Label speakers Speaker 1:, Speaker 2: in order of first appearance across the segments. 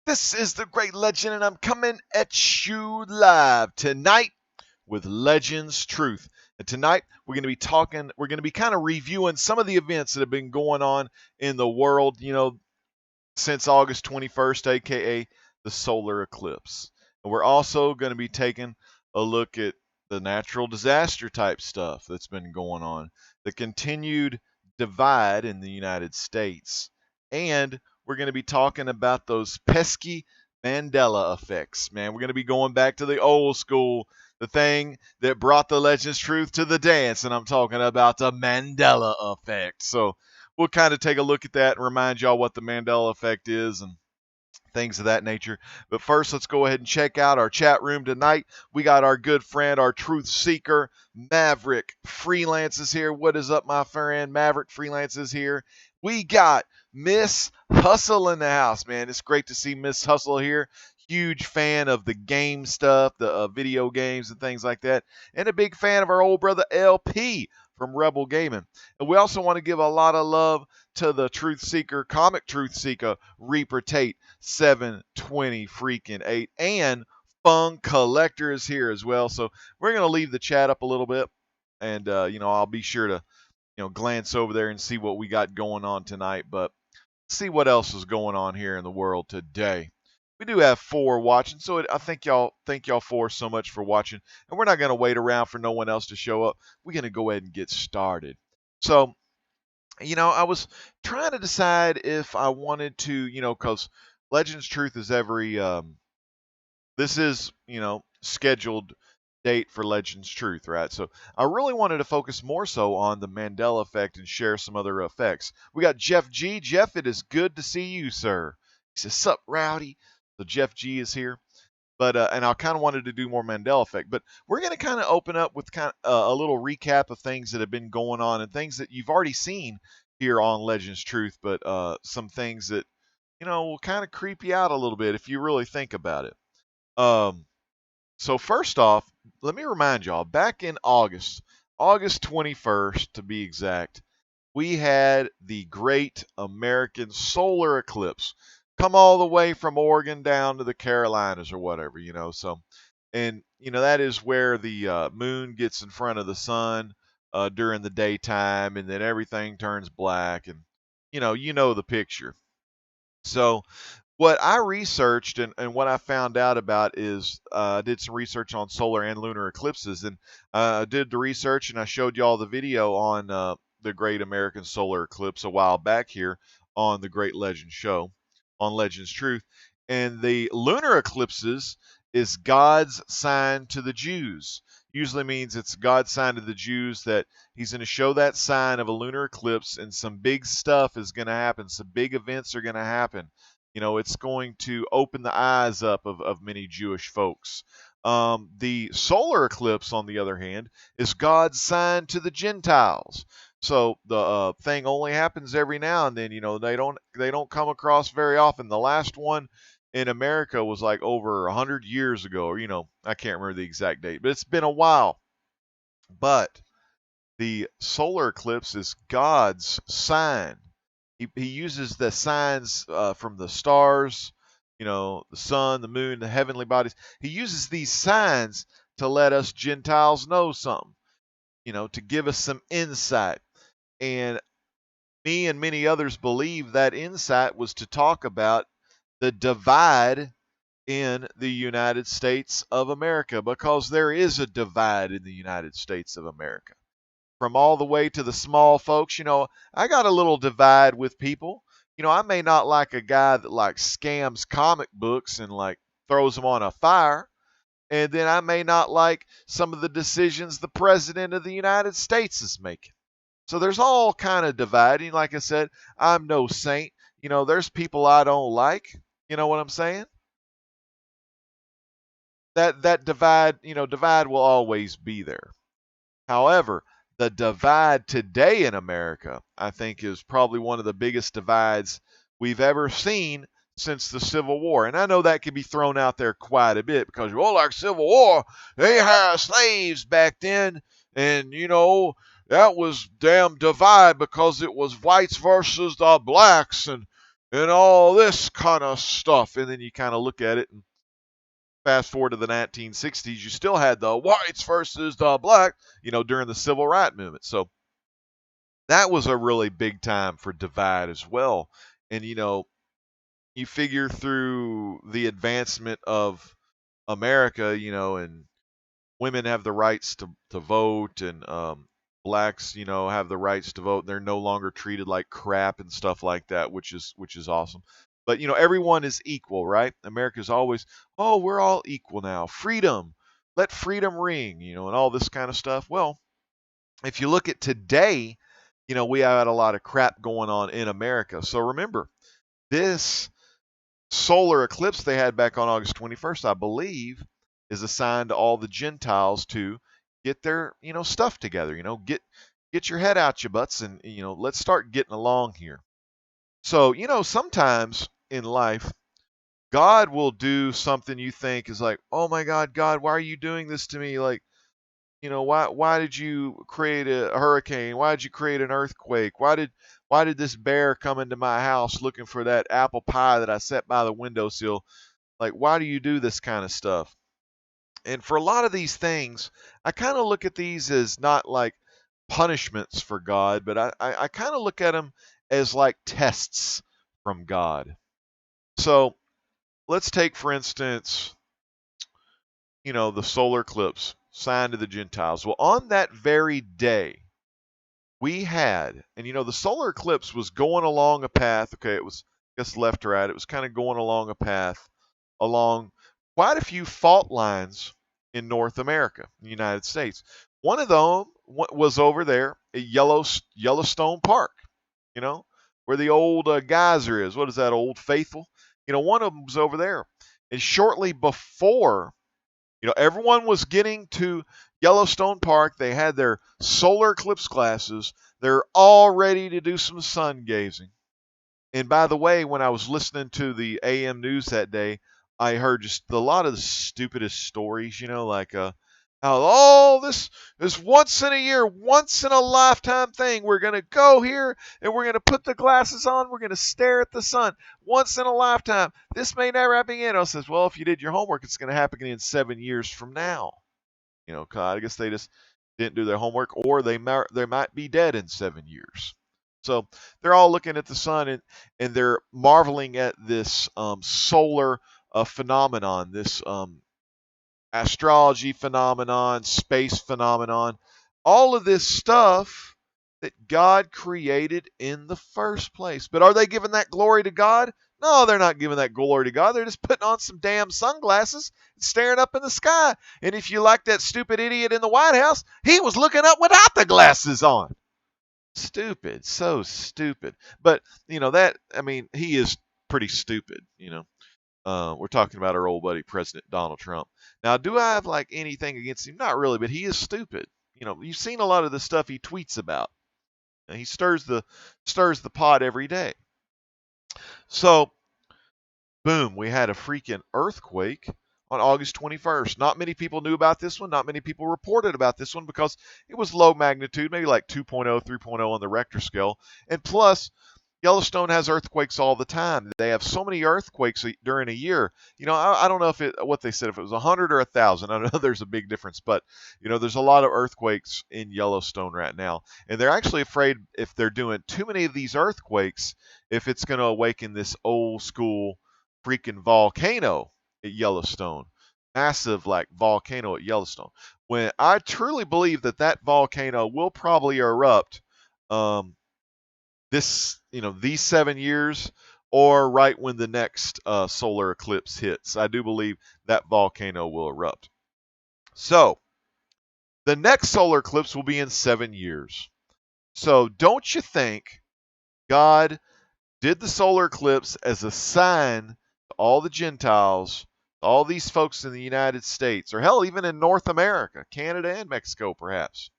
Speaker 1: This is the Great Legend, and I'm coming at you live tonight with Legends Truth. And tonight we're going to be kind of reviewing some of the events that have been going on in the world, since August 21st, aka the solar eclipse. And we're also going to be taking a look at the natural disaster type stuff that's been going on, the continued divide in the United States, and we're going to be talking about those pesky Mandela effects. Man, we're going to be going back to the old school, the thing that brought the Legends Truth to the dance, and I'm talking about the Mandela effect. So we'll kind of take a look at that and remind y'all what the Mandela effect is and things of that nature. But first, let's go ahead and check out our chat room tonight. We got our good friend, our truth seeker, Maverick Freelance is here. What is up, my friend? Maverick Freelance is here. We got Miss Hustle in the house, man. It's great to see Miss Hustle here. Huge fan of the game stuff, the video games and things like that. And a big fan of our old brother LP from Rebel Gaming. And we also want to give a lot of love to the Truth Seeker, Comic Truth Seeker, Reaper Tate, 720 freaking 8, and Fun Collector is here as well. So we're going to leave the chat up a little bit, and, I'll be sure to, glance over there and see what we got going on tonight, but see what else is going on here in the world today. We do have 4 watching, so I thank y'all 4 so much for watching, and we're not going to wait around for no one else to show up. We're going to go ahead and get started. So, I was trying to decide if I wanted to, because Legends Truth is this is, scheduled date for Legends Truth, right? So I really wanted to focus more so on the Mandela effect and share some other effects. We got Jeff G. Jeff, it is good to see you, sir. He says, "Sup, Rowdy?" So Jeff G is here. But and I kind of wanted to do more Mandela effect, but we're going to kind of open up with kind of a little recap of things that have been going on and things that you've already seen here on Legends Truth, but some things that will kind of creep you out a little bit if you really think about it. So first off, let me remind y'all, back in August 21st to be exact, we had the Great American Solar Eclipse come all the way from Oregon down to the Carolinas or whatever, So, and that is where the moon gets in front of the sun during the daytime, and then everything turns black, and you know the picture. So, what I researched and what I found out about is I did some research on solar and lunar eclipses, and I did the research and I showed y'all the video on the Great American Solar Eclipse a while back here on the Great Legends Show on Legends Truth. And the lunar eclipses is God's sign to the Jews. Usually means it's God's sign to the Jews that he's going to show that sign of a lunar eclipse, and some big stuff is going to happen. Some big events are going to happen. It's going to open the eyes up of many Jewish folks. The solar eclipse, on the other hand, is God's sign to the Gentiles. So the thing only happens every now and then. They don't come across very often. The last one in America was like over 100 years ago, or I can't remember the exact date, but it's been a while. But the solar eclipse is God's sign. He uses the signs from the stars, the sun, the moon, the heavenly bodies. He uses these signs to let us Gentiles know something, to give us some insight. And me and many others believe that insight was to talk about the divide in the United States of America, because there is a divide in the United States of America. From all the way to the small folks, I got a little divide with people. I may not like a guy that like scams comic books and like throws them on a fire. And then I may not like some of the decisions the president of the United States is making. So there's all kind of dividing. Like I said, I'm no saint. There's people I don't like. You know what I'm saying? That divide will always be there. However, the divide today in America, I think, is probably one of the biggest divides we've ever seen since the Civil War. And I know that can be thrown out there quite a bit because, like Civil War, they had slaves back then, and, that was damn divide because it was whites versus the blacks, and, and all this kind of stuff. And then you kind of look at it and fast forward to the 1960s, you still had the whites versus the black, during the civil rights movement. So that was a really big time for divide as well. And, you figure through the advancement of America, and women have the rights to vote, and blacks, have the rights to vote. They're no longer treated like crap and stuff like that, which is awesome. But everyone is equal, right? America's always, oh, we're all equal now. Freedom, let freedom ring, and all this kind of stuff. Well, if you look at today, we had a lot of crap going on in America. So remember, this solar eclipse they had back on August 21st, I believe, is a sign to all the Gentiles to get their, stuff together, get your head out your butts, and, let's start getting along here. So, sometimes in life, God will do something you think is like, oh my God, God, why are you doing this to me? Like, why did you create a hurricane? Why did you create an earthquake? Why did this bear come into my house looking for that apple pie that I set by the windowsill? Like, why do you do this kind of stuff? And for a lot of these things, I kind of look at these as not like punishments for God, but I kind of look at them as like tests from God. So let's take, for instance, the solar eclipse, sign to the Gentiles. Well, on that very day, we had, and the solar eclipse was going along a path. Okay, it was, I guess, left or right. It was kind of going along a path along quite a few fault lines in North America, the United States. One of them was over there at Yellowstone Park, you know, where the old geyser is. What is that, Old Faithful? One of them was over there. And shortly before, everyone was getting to Yellowstone Park. They had their solar eclipse glasses. They're all ready to do some sun gazing. And by the way, when I was listening to the AM news that day, I heard just a lot of the stupidest stories, like how, oh, this once in a year, once in a lifetime thing. We're gonna go here and we're gonna put the glasses on. We're gonna stare at the sun once in a lifetime. This may never happen again. I says, well, if you did your homework, it's gonna happen in 7 years from now. 'Cause I guess they just didn't do their homework, or they might be dead in 7 years. So they're all looking at the sun, and they're marveling at this solar phenomenon, this astrology phenomenon, space phenomenon, all of this stuff that God created in the first place. But are they giving that glory to God? No, they're not giving that glory to God. They're just putting on some damn sunglasses and staring up in the sky. And if you like that stupid idiot in the White House, he was looking up without the glasses on. Stupid, so stupid. But, he is pretty stupid. We're talking about our old buddy, President Donald Trump. Now, do I have like anything against him? Not really, but he is stupid. You've seen a lot of the stuff he tweets about. He stirs the pot every day. So, boom, we had a freaking earthquake on August 21st. Not many people knew about this one. Not many people reported about this one because it was low magnitude, maybe like 2.0, 3.0 on the Richter scale. And plus, Yellowstone has earthquakes all the time. They have so many earthquakes during a year. I don't know what they said, if it was 100 or 1,000. I know there's a big difference, but there's a lot of earthquakes in Yellowstone right now, and they're actually afraid if they're doing too many of these earthquakes, if it's going to awaken this old school freaking volcano at Yellowstone, massive like volcano at Yellowstone. When I truly believe that volcano will probably erupt. These 7 years, or right when the next solar eclipse hits. I do believe that volcano will erupt. So the next solar eclipse will be in 7 years. So don't you think God did the solar eclipse as a sign to all the Gentiles, all these folks in the United States, or hell, even in North America, Canada and Mexico perhaps,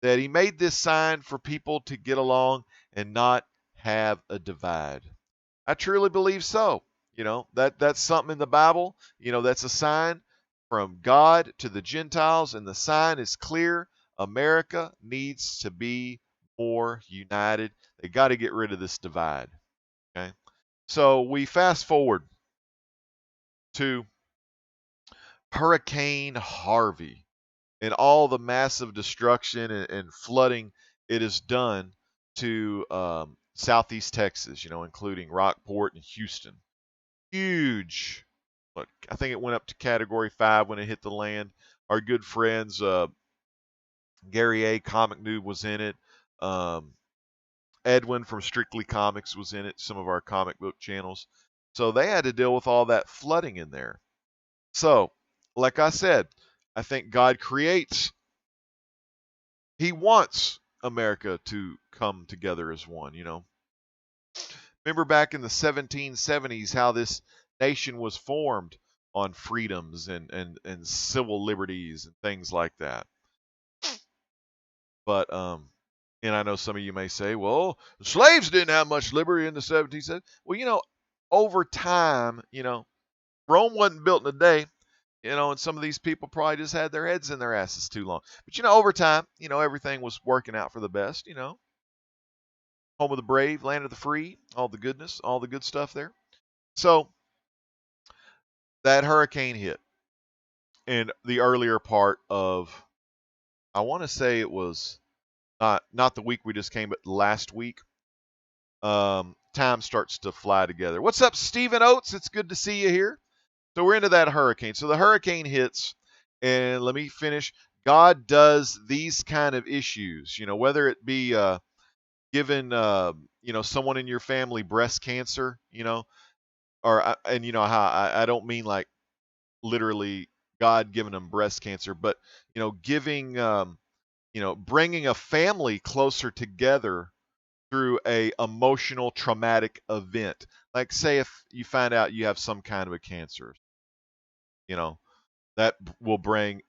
Speaker 1: that he made this sign for people to get along and not have a divide? I truly believe so. That's something in the Bible. That's a sign from God to the Gentiles, and the sign is clear. America needs to be more united. They got to get rid of this divide. Okay. So we fast forward to Hurricane Harvey and all the massive destruction and flooding it has done to southeast Texas, including Rockport and Houston. Huge. Look, I think it went up to Category 5 when it hit the land. Our good friends, Gary A. Comic Noob was in it. Um, Edwin from Strictly Comics was in it, some of our comic book channels. So they had to deal with all that flooding in there. So, like I said, I think God creates, He wants America to come together as one. Remember back in the 1770s how this nation was formed on freedoms and civil liberties and things like that. But and I know some of you may say, well, slaves didn't have much liberty in the 17th. Well, over time, Rome wasn't built in a day, and some of these people probably just had their heads in their asses too long. But over time, everything was working out for the best. Home of the brave, land of the free, all the goodness, all the good stuff there. So that hurricane hit in the earlier part of, I want to say it was not the week we just came, but last week. Time starts to fly together. What's up, Stephen Oates? It's good to see you here. So we're into that hurricane. So the hurricane hits, and let me finish. God does these kind of issues, whether it be giving, someone in your family breast cancer, and how I don't mean like literally God giving them breast cancer, but giving, bringing a family closer together through a emotional traumatic event. Like say if you find out you have some kind of a cancer, you know, that will bring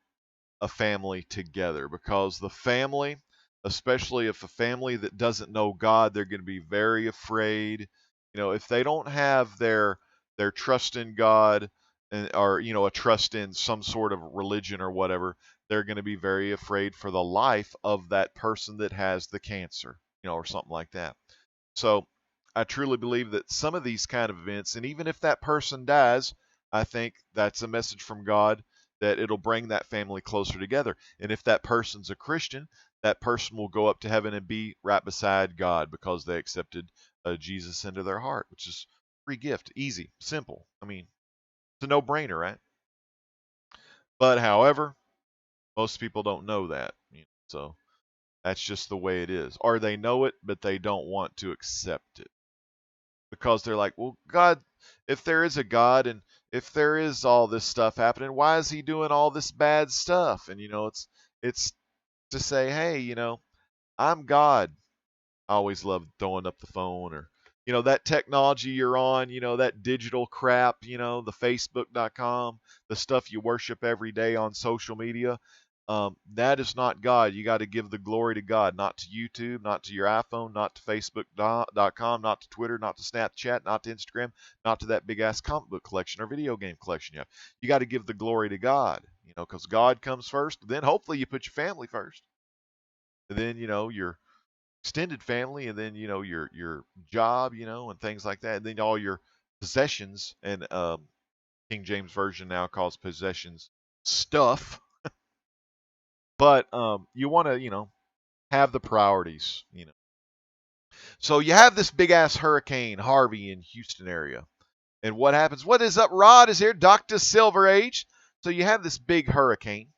Speaker 1: a family together because the family, especially if a family that doesn't know God, they're going to be very afraid. If they don't have their trust in God or a trust in some sort of religion or whatever, they're going to be very afraid for the life of that person that has the cancer, or something like that. So I truly believe that some of these kind of events, and even if that person dies, I think that's a message from God that it'll bring that family closer together. And if that person's a Christian, that person will go up to heaven and be right beside God because they accepted Jesus into their heart, which is free gift, easy, simple. I mean, it's a no-brainer, right? But however, most people don't know that, so that's just the way it is. Or they know it, but they don't want to accept it. Because they're like, well, God, if there is a God and if there is all this stuff happening, why is he doing all this bad stuff? And it's to say, hey, I'm God. I always love throwing up the phone or that technology you're on, that digital crap, the facebook.com, the stuff you worship every day on social media. That is not God. You got to give the glory to God, not to YouTube, not to your iPhone, not to facebook.com, not to Twitter, not to Snapchat, not to Instagram, not to that big ass comic book collection or video game collection you have. You got to give the glory to God, because God comes first. Then hopefully you put your family first. And then, your extended family, and then your job, and things like that, and then all your possessions. And King James version now calls possessions stuff, but you want to have the priorities. So you have this big ass hurricane Harvey in Houston area, and what happens? What is up? Rod is here, Dr. Silver Age. So you have this big hurricane,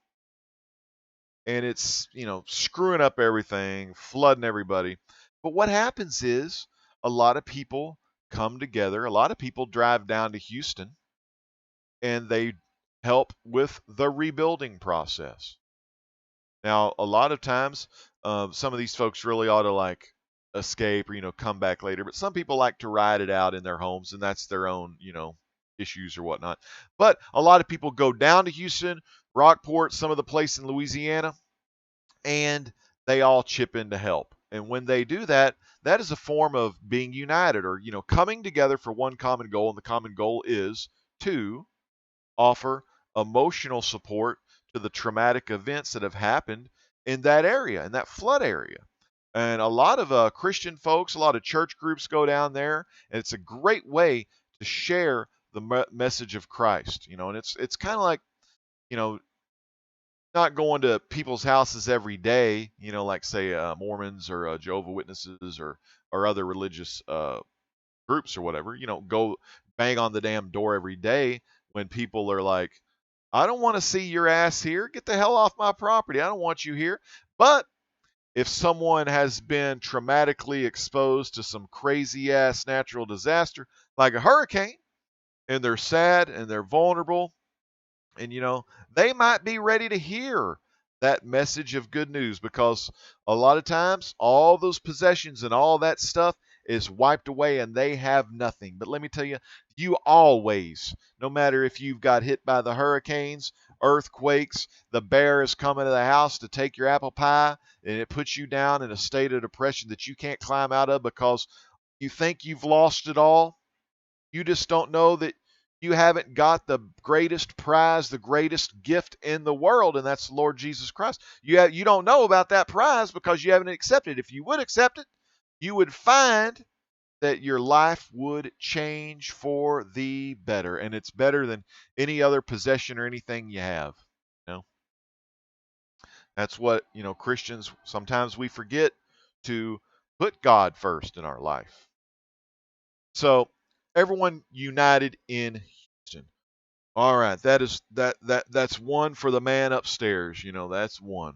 Speaker 1: and it's screwing up everything, flooding everybody. But what happens is a lot of people come together. A lot of people drive down to Houston, and they help with the rebuilding process. Now, a lot of times, some of these folks really ought to like escape or come back later. But some people like to ride it out in their homes, and that's their own issues or whatnot. But a lot of people go down to Houston, Rockport, some of the place in Louisiana, and they all chip in to help. And when they do that, that is a form of being united or, coming together for one common goal. And the common goal is to offer emotional support to the traumatic events that have happened in that area, in that flood area. And a lot of Christian folks, a lot of church groups go down there, and it's a great way to share the message of Christ. And it's kind of like, you know, not going to people's houses every day, like say Mormons or Jehovah Witnesses or other religious groups or whatever. Go bang on the damn door every day when people are like, I don't want to see your ass here. Get the hell off my property. I don't want you here. But if someone has been traumatically exposed to some crazy ass natural disaster like a hurricane, and they're sad and they're vulnerable, and they might be ready to hear that message of good news, because a lot of times all those possessions and all that stuff is wiped away and they have nothing. But let me tell you, you always, no matter if you've got hit by the hurricanes, earthquakes, the bear is coming to the house to take your apple pie, and it puts you down in a state of depression that you can't climb out of because you think you've lost it all. You just don't know that you haven't got the greatest prize, the greatest gift in the world, and that's the Lord Jesus Christ. You don't know about that prize because you haven't accepted it. If you would accept it, you would find that your life would change for the better, and it's better than any other possession or anything you have. You know, that's what, Christians, sometimes we forget to put God first in our life. So, everyone united in Houston. All right, that's one for the man upstairs. That's one.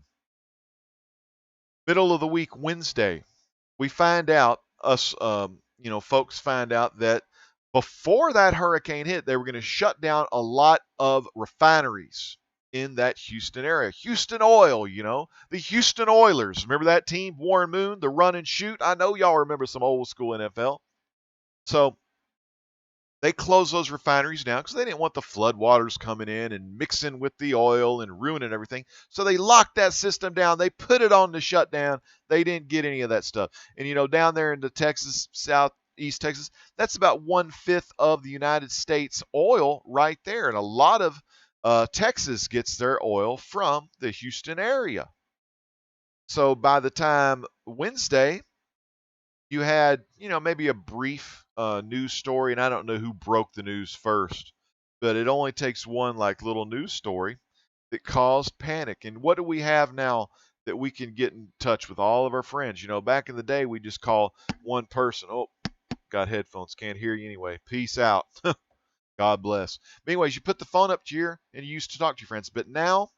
Speaker 1: Middle of the week, Wednesday, we find out folks find out that before that hurricane hit, they were going to shut down a lot of refineries in that Houston area. Houston Oil, the Houston Oilers. Remember that team, Warren Moon, the run and shoot? I know y'all remember some old school NFL. So they closed those refineries down because they didn't want the floodwaters coming in and mixing with the oil and ruining everything. So they locked that system down. They put it on the shutdown. They didn't get any of that stuff. And down there in the Texas, southeast Texas, that's about 1/5 of the United States oil right there. And a lot of Texas gets their oil from the Houston area. So by the time Wednesday, you had, maybe a brief news story, and I don't know who broke the news first, but it only takes one like little news story that caused panic. And what do we have now that we can get in touch with all of our friends? Back in the day, we just call one person. Oh, got headphones, can't hear you anyway. Peace out. God bless. But anyways, you put the phone up to your ear and you used to talk to your friends, but now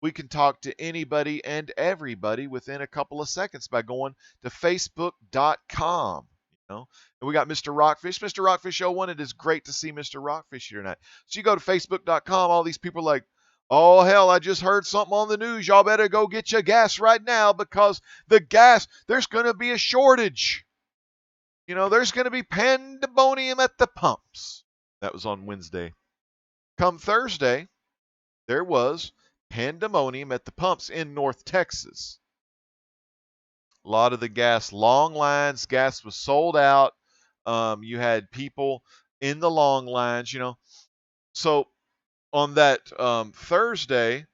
Speaker 1: we can talk to anybody and everybody within a couple of seconds by going to facebook.com. And we got Mr. Rockfish. Mr. Rockfish 01, it is great to see Mr. Rockfish here tonight. So you go to facebook.com, all these people are like, oh, hell, I just heard something on the news. Y'all better go get your gas right now because the gas, there's going to be a shortage. There's going to be pandemonium at the pumps. That was on Wednesday. Come Thursday, there was pandemonium at the pumps in North Texas. A lot of the gas, long lines, gas was sold out. You had people in the long lines, So on that Thursday,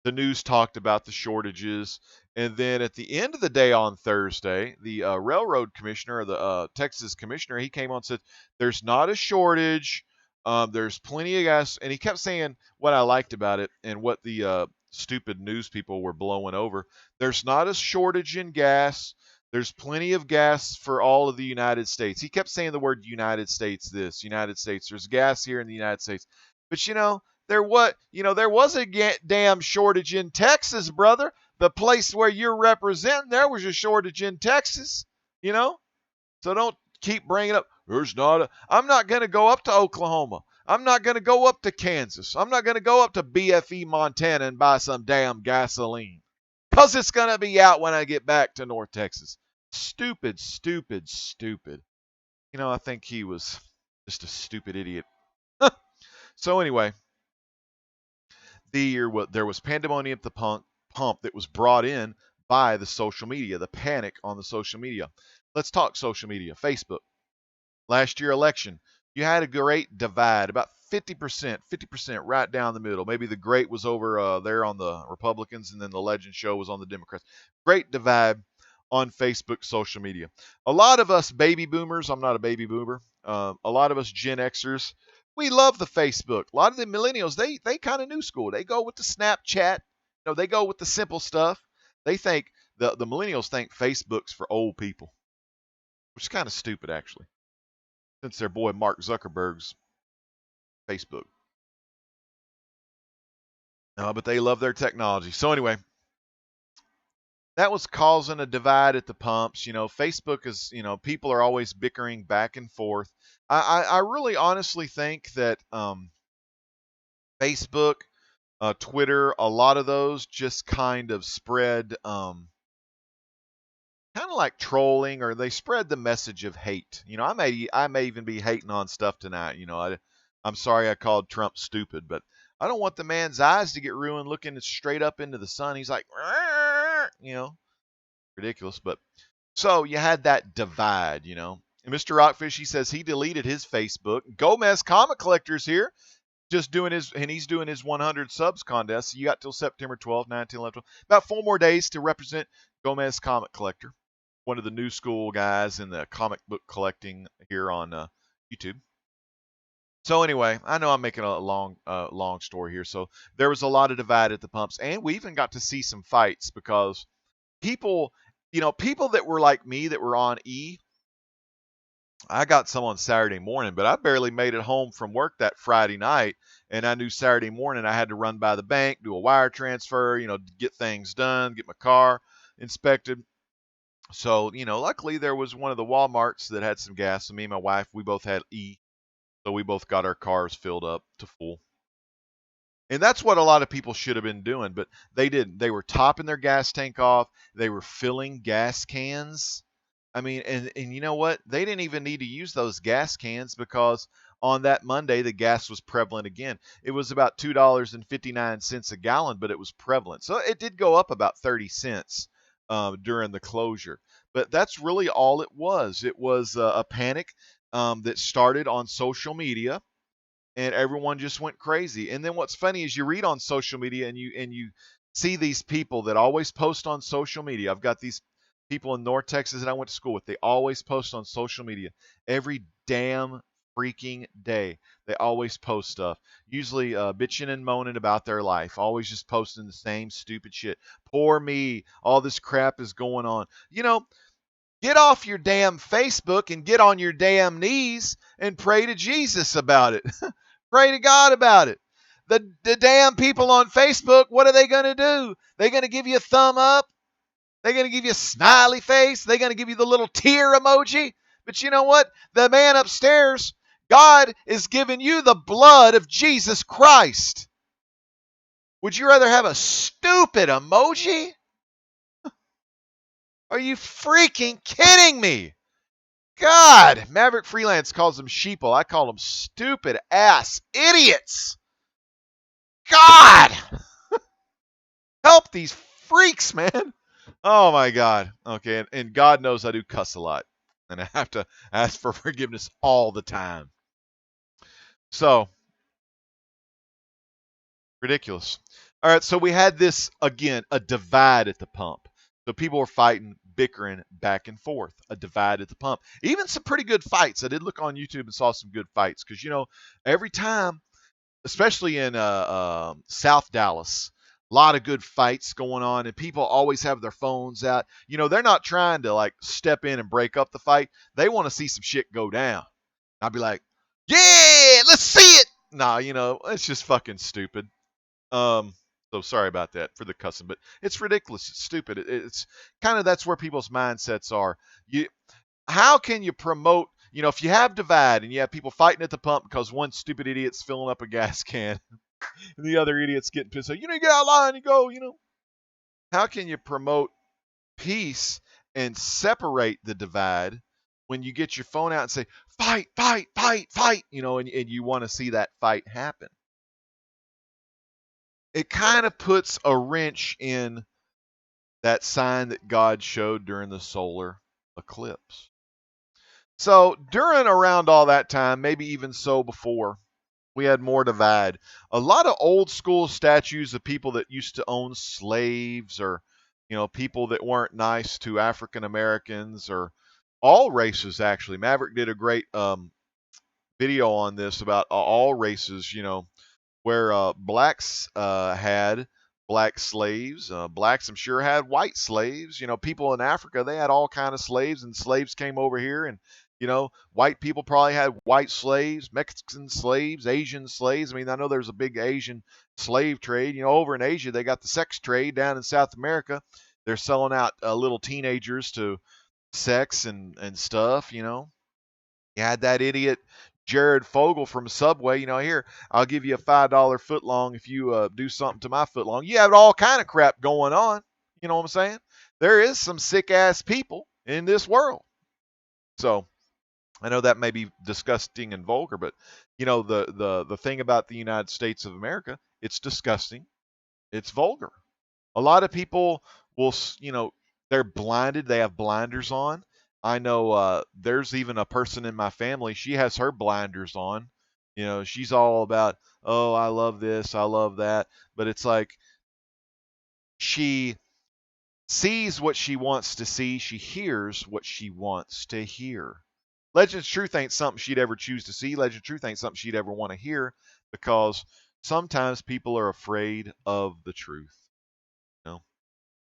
Speaker 1: the news talked about the shortages. And then at the end of the day on Thursday, the railroad commissioner, the Texas commissioner, he came on and said, there's not a shortage. There's plenty of gas. And he kept saying what I liked about it and what the stupid news people were blowing over. There's not a shortage in gas. There's plenty of gas for all of the United States. He kept saying the word United States, United States. There's gas here in the United States. But there was a damn shortage in Texas, brother. The place where you're representing, there was a shortage in Texas, So don't keep bringing up, I'm not going to go up to Oklahoma. I'm not going to go up to Kansas. I'm not going to go up to BFE, Montana and buy some damn gasoline. Because it's going to be out when I get back to North Texas. Stupid, stupid, stupid. I think he was just a stupid idiot. So anyway, there was pandemonium at the pump that was brought in by the social media, the panic on the social media. Let's talk social media. Facebook. Last year election, you had a great divide, about 50% right down the middle. Maybe the great was over there on the Republicans, and then the legend show was on the Democrats. Great divide on Facebook social media. A lot of us baby boomers, I'm not a baby boomer, a lot of us Gen Xers, we love the Facebook. A lot of the millennials, they kind of new school. They go with the Snapchat. They go with the simple stuff. They think the millennials think Facebook's for old people, which is kind of stupid actually, since their boy Mark Zuckerberg's Facebook. But they love their technology. So anyway, that was causing a divide at the pumps. Facebook is, people are always bickering back and forth. I really honestly think that Facebook, Twitter, a lot of those just kind of spread kind of like trolling, or they spread the message of hate. I may even be hating on stuff tonight. I'm sorry I called Trump stupid, but I don't want the man's eyes to get ruined looking straight up into the sun. He's like, ridiculous. But so you had that divide. And Mr. Rockfish, he says he deleted his Facebook. Gomez Comic Collector's here, just doing he's doing his 100 subs contest. So you got till September 12th, 19, 11, 12, about 4 more days to represent Gomez Comic Collector, one of the new school guys in the comic book collecting here on YouTube. So anyway, I know I'm making a long story here. So there was a lot of divide at the pumps, and we even got to see some fights because people, people that were like me that were on E. I got some on Saturday morning, but I barely made it home from work that Friday night, and I knew Saturday morning I had to run by the bank, do a wire transfer, get things done, get my car inspected. So, luckily there was one of the Walmarts that had some gas. So me and my wife, we both had E. So we both got our cars filled up to full. And that's what a lot of people should have been doing, but they didn't. They were topping their gas tank off. They were filling gas cans. I mean, and you know what? They didn't even need to use those gas cans because on that Monday, the gas was prevalent again. It was about $2.59 a gallon, but it was prevalent. So it did go up about 30 cents during the closure. But that's really all it was. It was a panic that started on social media, and everyone just went crazy. And then what's funny is you read on social media and you see these people that always post on social media. I've got these people in North Texas that I went to school with. They always post on social media every damn freaking day. They always post stuff, usually bitching and moaning about their life, always just posting the same stupid shit. Poor me, all this crap is going on. Get off your damn Facebook and get on your damn knees and pray to Jesus about it. Pray to God about it. The damn people on Facebook, what are they going to do? They're going to give you a thumb up. They're going to give you a smiley face. They're going to give you the little tear emoji. But you know what? The man upstairs, God is giving you the blood of Jesus Christ. Would you rather have a stupid emoji? Are you freaking kidding me? God, Maverick Freelance calls them sheeple. I call them stupid ass idiots. God, help these freaks, man. Oh my God. Okay, and God knows I do cuss a lot, and I have to ask for forgiveness all the time. So, ridiculous. All right, so we had this, again, a divide at the pump. So people were fighting, bickering back and forth, a divide at the pump. Even some pretty good fights. I did look on YouTube and saw some good fights because, every time, especially in South Dallas, a lot of good fights going on, and people always have their phones out. They're not trying to like step in and break up the fight. They want to see some shit go down. I'll be like, yeah, let's see it. Nah, it's just fucking stupid. So sorry about that for the cussing, but it's ridiculous. It's stupid. It's kind of, that's where people's mindsets are. How can you promote, if you have divide and you have people fighting at the pump because one stupid idiot's filling up a gas can and the other idiot's getting pissed off, get out of line and go, How can you promote peace and separate the divide when you get your phone out and say, fight, fight, fight, fight, and you want to see that fight happen? It kind of puts a wrench in that sign that God showed during the solar eclipse. So around all that time, maybe even so before, we had more divide. A lot of old school statues of people that used to own slaves, or, people that weren't nice to African Americans or all races actually. Maverick did a great video on this about all races, where blacks had black slaves, blacks I'm sure had white slaves. People in Africa, they had all kind of slaves, and slaves came over here, and white people probably had white slaves, Mexican slaves, Asian slaves. I mean, I know there's a big Asian slave trade. Over in Asia, they got the sex trade. Down in South America, they're selling out little teenagers to sex and stuff. You had that idiot Jared Fogle from Subway. Here, I'll give you a $5 footlong if you do something to my footlong. You have all kind of crap going on. You know what I'm saying? There is some sick ass people in this world. So I know that may be disgusting and vulgar, but the thing about the United States of America, it's disgusting. It's vulgar. A lot of people will, they're blinded. They have blinders on. I know there's even a person in my family. She has her blinders on. She's all about, oh, I love this, I love that. But it's like she sees what she wants to see. She hears what she wants to hear. Legends Truth ain't something she'd ever choose to see. Legends Truth ain't something she'd ever want to hear because sometimes people are afraid of the truth.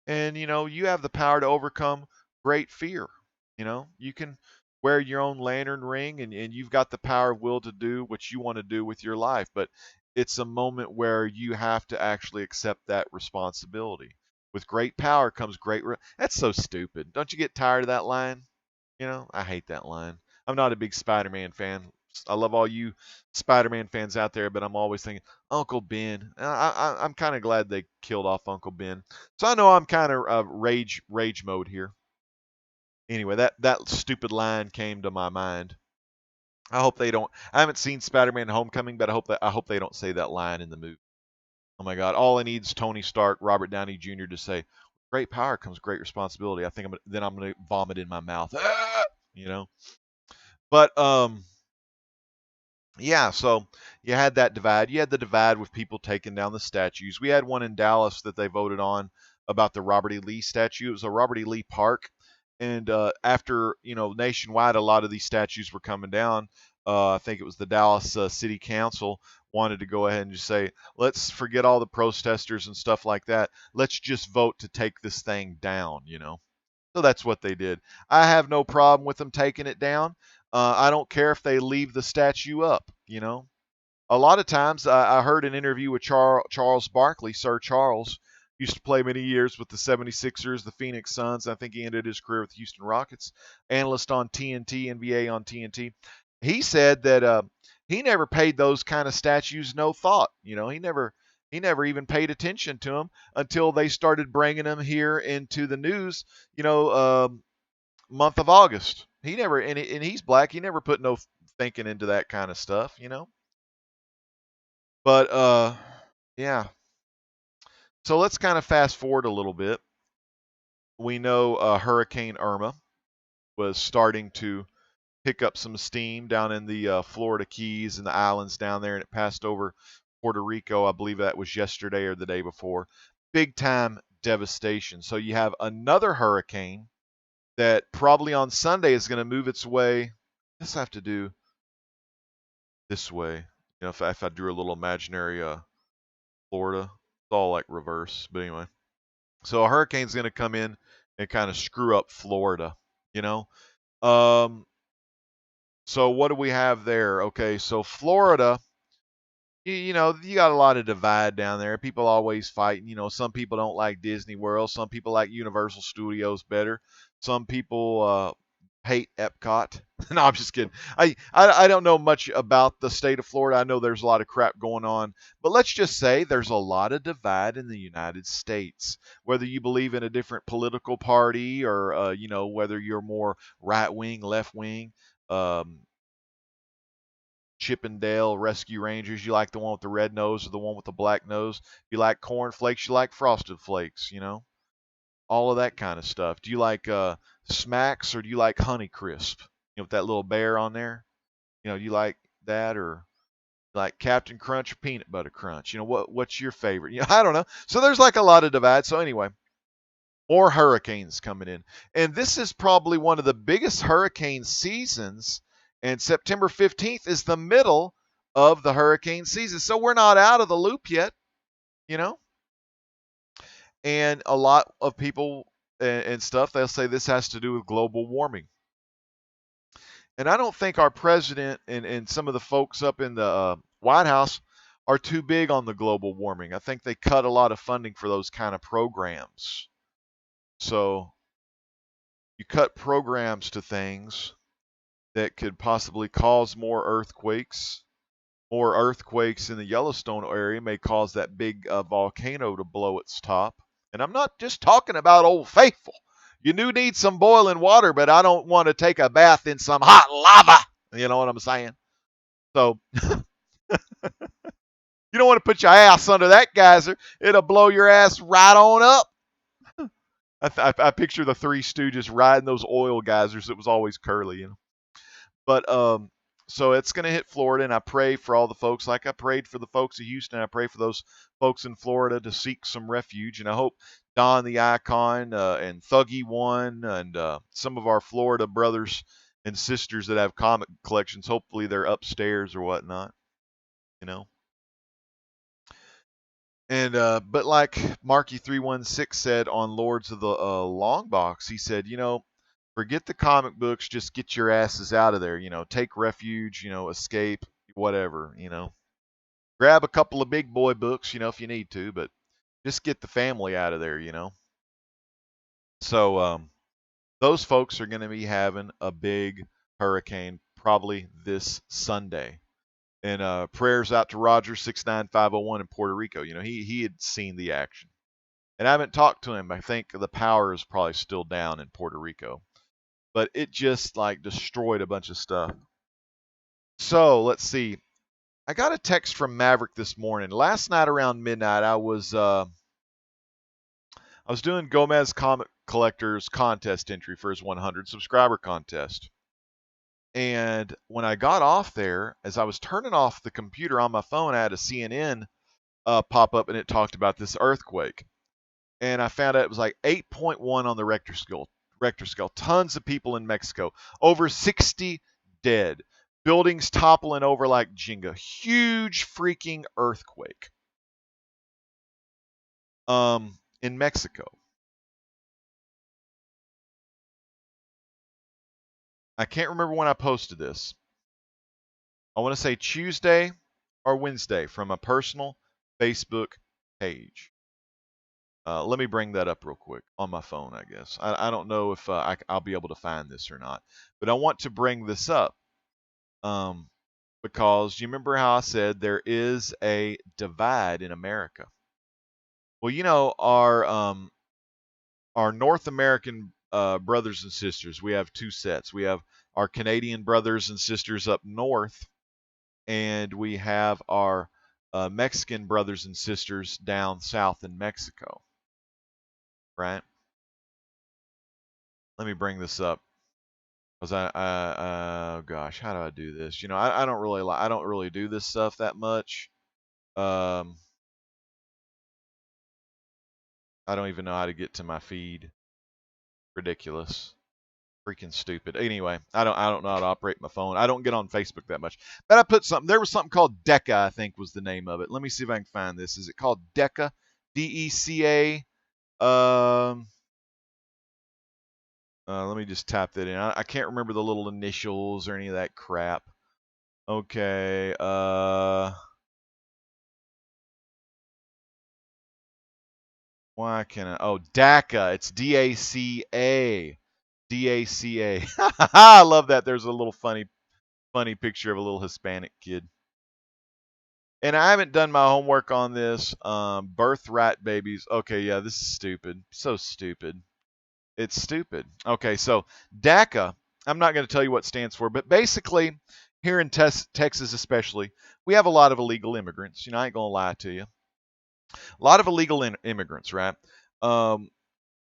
Speaker 1: And you have the power to overcome great fear. You can wear your own lantern ring, and you've got the power of will to do what you want to do with your life. But it's a moment where you have to actually accept that responsibility. With great power comes that's so stupid. Don't you get tired of that line? I hate that line. I'm not a big Spider-Man fan. I love all you Spider-Man fans out there, but I'm always thinking Uncle Ben. I'm kind of glad they killed off Uncle Ben. So I know I'm kind of rage mode here. Anyway, that stupid line came to my mind. I hope they don't. I haven't seen Spider-Man: Homecoming, but I hope they don't say that line in the movie. Oh my God! All I need is Tony Stark, Robert Downey Jr. to say, "Great power comes great responsibility." I think I'm gonna vomit in my mouth. You know. But yeah, so you had that divide. You had the divide with people taking down the statues. We had one in Dallas that they voted on about the Robert E. Lee statue. It was a Robert E. Lee Park, and after nationwide, a lot of these statues were coming down. I think it was the Dallas City Council wanted to go ahead and just say, let's forget all the protesters and stuff like that. Let's just vote to take this thing down. So that's what they did. I have no problem with them taking it down. I don't care if they leave the statue up. A lot of times I heard an interview with Charles Barkley. Sir Charles used to play many years with the 76ers, the Phoenix Suns. I think he ended his career with the Houston Rockets. Analyst on TNT, NBA on TNT. He said that he never paid those kind of statues no thought. He never even paid attention to them until they started bringing them here into the news. Month of August. He never, and he's black. He never put no thinking into that kind of stuff. But yeah. So let's kind of fast forward a little bit. We know Hurricane Irma was starting to pick up some steam down in the Florida Keys and the islands down there, and it passed over Puerto Rico. I believe that was yesterday or the day before. Big time devastation. So you have another hurricane that probably on Sunday is going to move its way. I guess I have to do this way. If I drew a little imaginary Florida, it's all like reverse. But anyway, so a hurricane's going to come in and kind of screw up Florida. You know, um, so what do we have there? Okay, so Florida. You got a lot of divide down there. People always fighting. Some people don't like Disney World. Some people like Universal Studios better. Some people hate Epcot. No, I'm just kidding. I don't know much about the state of Florida. I know there's a lot of crap going on. But let's just say there's a lot of divide in the United States. Whether you believe in a different political party or, whether you're more right wing, left wing. Chippendale Rescue Rangers. You like the one with the red nose or the one with the black nose? You like corn flakes? You like frosted flakes? All of that kind of stuff. Do you like Smacks or do you like Honey Crisp? With that little bear on there. Do you like that or like Captain Crunch or Peanut Butter Crunch? What's your favorite? I don't know. So there's like a lot of divide. So anyway, More hurricanes coming in. And this is probably one of the biggest hurricane seasons. And September 15th is the middle of the hurricane season. So we're not out of the loop yet, you know? And a lot of people and stuff, they'll say this has to do with global warming. And I don't think our president and some of the folks up in the White House are too big on the global warming. I think they cut a lot of funding for those kind of programs. So you cut programs to things that could possibly cause more earthquakes. More earthquakes in the Yellowstone area may cause that big volcano to blow its top. And I'm not just talking about Old Faithful. You do need some boiling water, but I don't want to take a bath in some hot lava. You know what I'm saying? So you don't want to put your ass under that geyser. It'll blow your ass right on up. I picture the Three Stooges riding those oil geysers. It was always curly, you know. But so it's going to hit Florida, and I pray for all the folks, like I prayed for the folks of Houston. I pray for those folks in Florida to seek some refuge, and I hope Don the Icon and Thuggy One and some of our Florida brothers and sisters that have comic collections, hopefully they're upstairs or whatnot, you know. And but like Marky316 said on Lords of the Long Box, he said, you know, forget the comic books, just get your asses out of there, you know, take refuge, you know, escape, whatever, you know. Grab a couple of big boy books, you know, if you need to, but just get the family out of there, you know. So those folks are going to be having a big hurricane probably this Sunday. And prayers out to Roger 69501 in Puerto Rico. You know, he had seen the action. And I haven't talked to him. I think the power is probably still down in Puerto Rico. But it just like destroyed a bunch of stuff. So let's see. I got a text from Maverick this morning. Last night around midnight, I was doing Gomez Comic Collector's contest entry for his 100 subscriber contest. And when I got off there, as I was turning off the computer on my phone, I had a CNN pop up, and it talked about this earthquake. And I found out it was like 8.1 on the Richter scale. Tons of people in Mexico. Over 60 dead. Buildings toppling over like Jenga. Huge freaking earthquake. In Mexico. I can't remember when I posted this. I want to say Tuesday or Wednesday from a personal Facebook page. Let me bring that up real quick on my phone, I guess. I don't know if I'll be able to find this or not. But I want to bring this up because you remember how I said there is a divide in America. Well, you know, our North American brothers and sisters, we have two sets. We have our Canadian brothers and sisters up north, and we have our Mexican brothers and sisters down south in Mexico. Right? Let me bring this up because oh gosh, how do I do this? You know, I don't really I don't really do this stuff that much. I don't even know how to get to my feed. Ridiculous. Freaking stupid. Anyway, I don't know how to operate my phone. I don't get on Facebook that much. But I put something. There was something called DECA, I think was the name of it. Let me see if I can find this. Is it called DECA? DECA. Let me just tap that in. I can't remember the little initials or any of that crap. Okay. Why can I? Oh, DACA. It's DACA. DACA. I love that. There's a little funny picture of a little Hispanic kid. And I haven't done my homework on this. Birthright babies. Okay, yeah, this is stupid. So stupid. It's stupid. Okay, so DACA, I'm not going to tell you what it stands for, but basically, here in Texas especially, we have a lot of illegal immigrants. You know, I ain't going to lie to you. A lot of illegal immigrants, right? And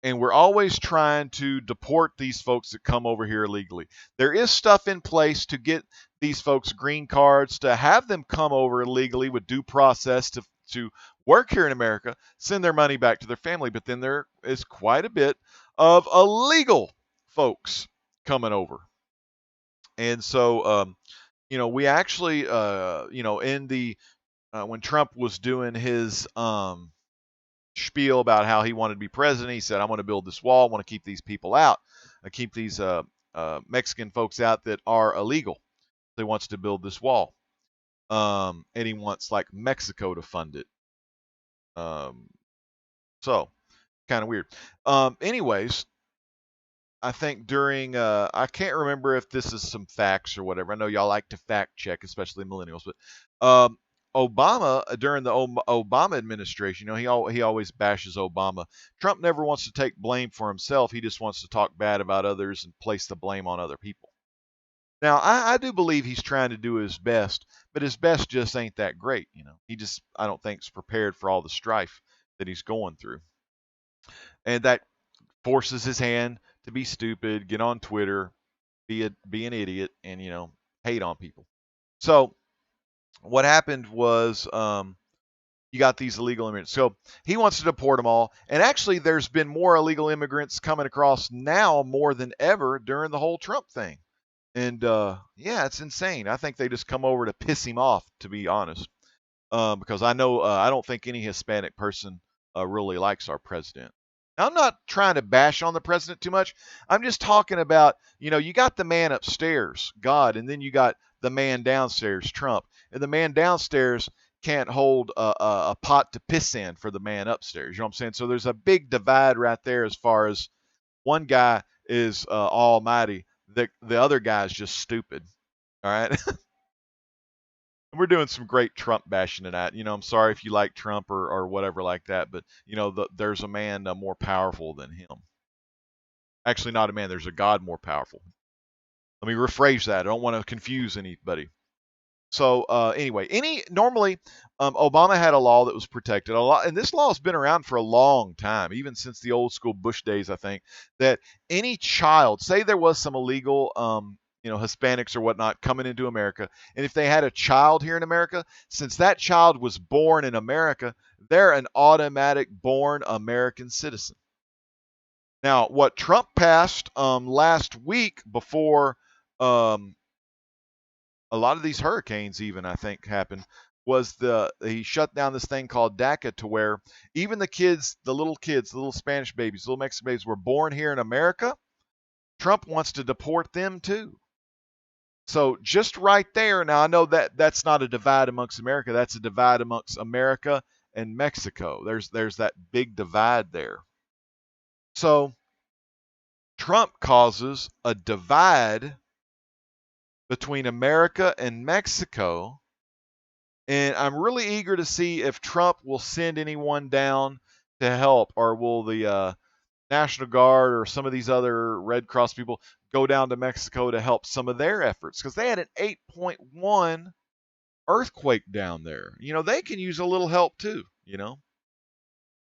Speaker 1: we're always trying to deport these folks that come over here illegally. There is stuff in place to get these folks green cards, to have them come over illegally with due process to work here in America, send their money back to their family. But then there is quite a bit of illegal folks coming over. And so, we actually, in the when Trump was doing his spiel about how he wanted to be president, he said, "I want to build this wall. I want to keep these people out. I keep these Mexican folks out that are illegal." He wants to build this wall, and he wants like Mexico to fund it. So kind of weird. Anyways, I think during I can't remember if this is some facts or whatever. I know y'all like to fact check, especially millennials, but Obama during the Obama administration, he always bashes Obama. Trump never wants to take blame for himself. He just wants to talk bad about others and place the blame on other people. Now, I do believe he's trying to do his best, but his best just ain't that great. He just, I don't think, is prepared for all the strife that he's going through, and that forces his hand to be stupid, get on Twitter, be an idiot, and hate on people. So what happened was, you got these illegal immigrants. So he wants to deport them all, and actually, there's been more illegal immigrants coming across now more than ever during the whole Trump thing. And yeah, it's insane. I think they just come over to piss him off, to be honest, because I know I don't think any Hispanic person really likes our president. Now, I'm not trying to bash on the president too much. I'm just talking about, you got the man upstairs, God, and then you got the man downstairs, Trump, and the man downstairs can't hold a pot to piss in for the man upstairs. You know what I'm saying? So there's a big divide right there as far as one guy is almighty, the other guy is just stupid. All right. We're doing some great Trump bashing tonight. I'm sorry if you like Trump or whatever like that, but there's a man more powerful than him. Actually, not a man. There's a God more powerful. Let me rephrase that. I don't want to confuse anybody. So anyway, normally Obama had a law that was protected a lot, and this law has been around for a long time, even since the old school Bush days, I think, that any child, say there was some illegal Hispanics or whatnot coming into America, and if they had a child here in America, since that child was born in America, they're an automatic born American citizen. Now, what Trump passed last week before a lot of these hurricanes even, I think, happened, was he shut down this thing called DACA, to where even the little kids, the little Spanish babies, little Mexican babies were born here in America. Trump wants to deport them too. So just right there, now I know that that's not a divide amongst America. That's a divide amongst America and Mexico. There's that big divide there. So Trump causes a divide between America and Mexico. And I'm really eager to see if Trump will send anyone down to help, or will the National Guard or some of these other Red Cross people go down to Mexico to help some of their efforts, because they had an 8.1 earthquake down there. They can use a little help too.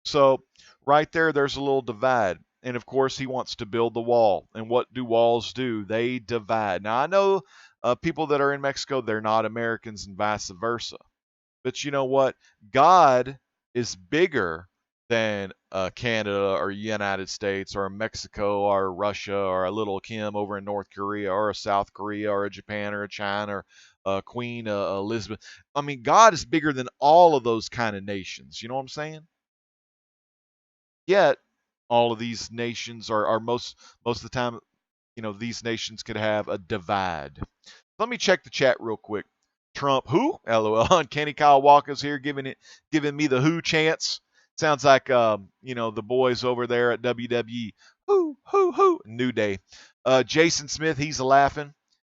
Speaker 1: So right there's a little divide. And of course, he wants to build the wall. And what do walls do? They divide. Now, I know people that are in Mexico, they're not Americans, and vice versa. But you know what? God is bigger than Canada or United States or Mexico or Russia or a little Kim over in North Korea or a South Korea or a Japan or a China or Queen Elizabeth. I mean, God is bigger than all of those kind of nations. You know what I'm saying? Yet, all of these nations are most of the time, these nations could have a divide. Let me check the chat real quick. Trump who? LOL. And Kenny Kyle Walker's here giving me the who chance. Sounds like the boys over there at WWE. Who. New Day. Jason Smith, he's laughing.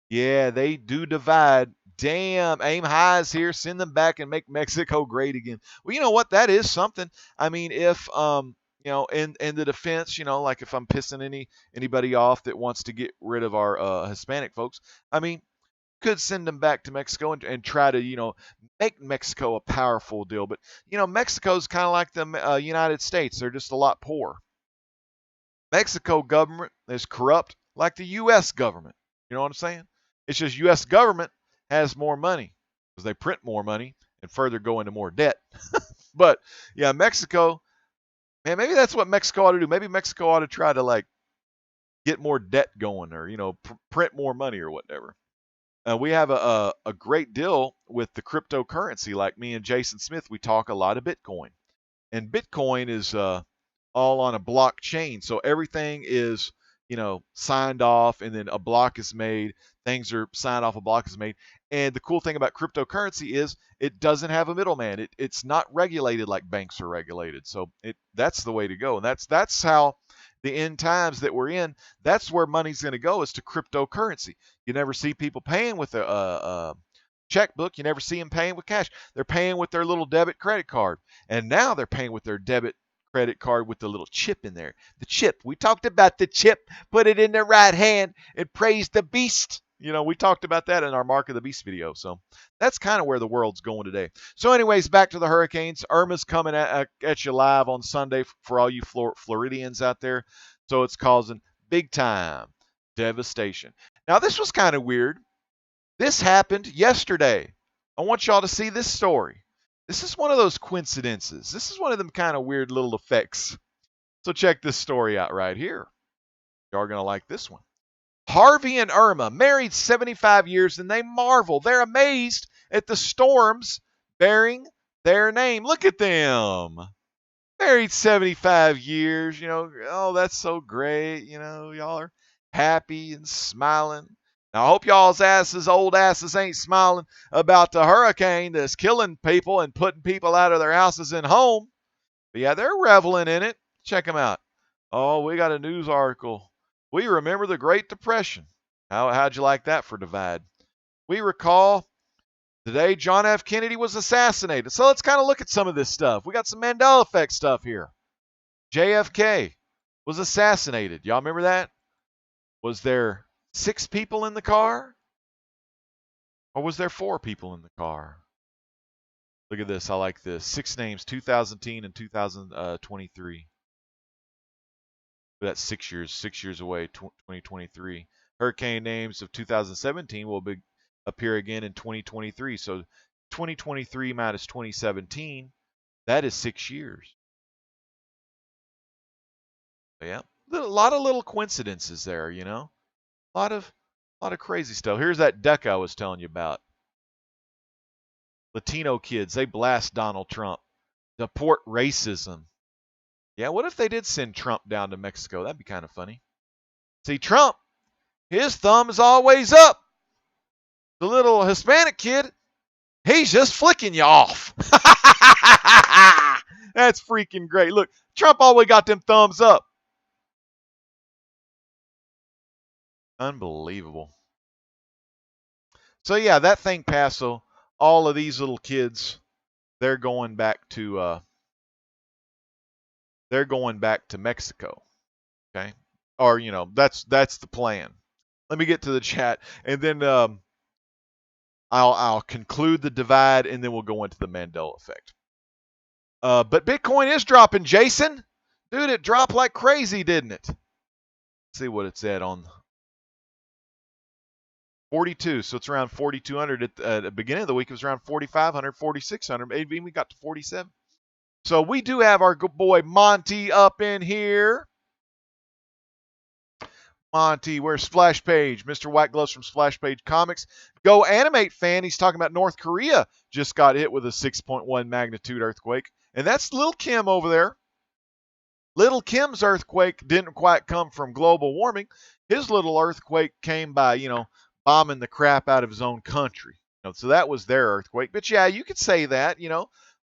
Speaker 1: Yeah, they do divide. Damn, aim high is here. Send them back and make Mexico great again. Well, you know what? That is something. I mean, if in the defense, like if I'm pissing anybody off that wants to get rid of our Hispanic folks, I mean, could send them back to Mexico and try to, make Mexico a powerful deal. But, Mexico's kind of like the United States. They're just a lot poorer. Mexico government is corrupt like the U.S. government. You know what I'm saying? It's just U.S. government has more money because they print more money and further go into more debt. But yeah, Mexico, man, maybe that's what Mexico ought to do. Maybe Mexico ought to try to like get more debt going, or print more money or whatever. We have a great deal with the cryptocurrency. Like me and Jason Smith, we talk a lot of Bitcoin, and Bitcoin is all on a blockchain. So everything is, signed off, and then a block is made. Things are signed off, a block is made. And the cool thing about cryptocurrency is it doesn't have a middleman. It's not regulated like banks are regulated. So that's the way to go. And that's how the end times that we're in, that's where money's going to go, is to cryptocurrency. You never see people paying with a checkbook. You never see them paying with cash. They're paying with their little debit credit card. And now they're paying with their debit credit card with the little chip in there. The chip. We talked about the chip. Put it in the right hand and praise the beast. We talked about that in our Mark of the Beast video. So that's kind of where the world's going today. So anyways, back to the hurricanes. Irma's coming at you live on Sunday for all you Floridians out there. So it's causing big time devastation. Now, this was kind of weird. This happened yesterday. I want y'all to see this story. This is one of those coincidences. This is one of them kind of weird little effects. So check this story out right here. Y'all are going to like this one. Harvey and Irma, married 75 years, and they marvel. They're amazed at the storms bearing their name. Look at them. Married 75 years, oh, that's so great. Y'all are happy and smiling. Now, I hope y'all's old asses ain't smiling about the hurricane that's killing people and putting people out of their houses and home. But yeah, they're reveling in it. Check them out. Oh, we got a news article. We remember the Great Depression. How'd you like that for divide? We recall the day John F. Kennedy was assassinated. So let's kind of look at some of this stuff. We got some Mandela effect stuff here. JFK was assassinated. Y'all remember that? Was there 6 people in the car? Or was there 4 people in the car? Look at this. I like this. 6 names, 2010 and 2023. That's 6 years. 6 years away, 2023. Hurricane names of 2017 will appear again in 2023. So 2023 minus 2017, that is 6 years. Yeah, a lot of little coincidences there, A lot of crazy stuff. Here's that deck I was telling you about. Latino kids, they blast Donald Trump. Deport racism. Yeah, what if they did send Trump down to Mexico? That'd be kind of funny. See, Trump, his thumb is always up. The little Hispanic kid, he's just flicking you off. That's freaking great. Look, Trump always got them thumbs up. Unbelievable. So yeah, that thing passed. So all of these little kids, they're going back to Mexico. Okay, or that's the plan. Let me get to the chat, and then I'll conclude the divide, and then we'll go into the Mandela effect. But Bitcoin is dropping, Jason. Dude, it dropped like crazy, didn't it? Let's see what it's at on 42. So it's around 4,200 at the beginning of the week. It was around 4,500, 4,600. Maybe we got to 47. So we do have our good boy Monty up in here. Monty, where's Splash Page? Mr. White Gloves from Splash Page Comics. Go Animate fan. He's talking about North Korea just got hit with a 6.1 magnitude earthquake. And that's Lil Kim over there. Little Kim's earthquake didn't quite come from global warming. His little earthquake came by, bombing the crap out of his own country. So that was their earthquake. But yeah, you could say that,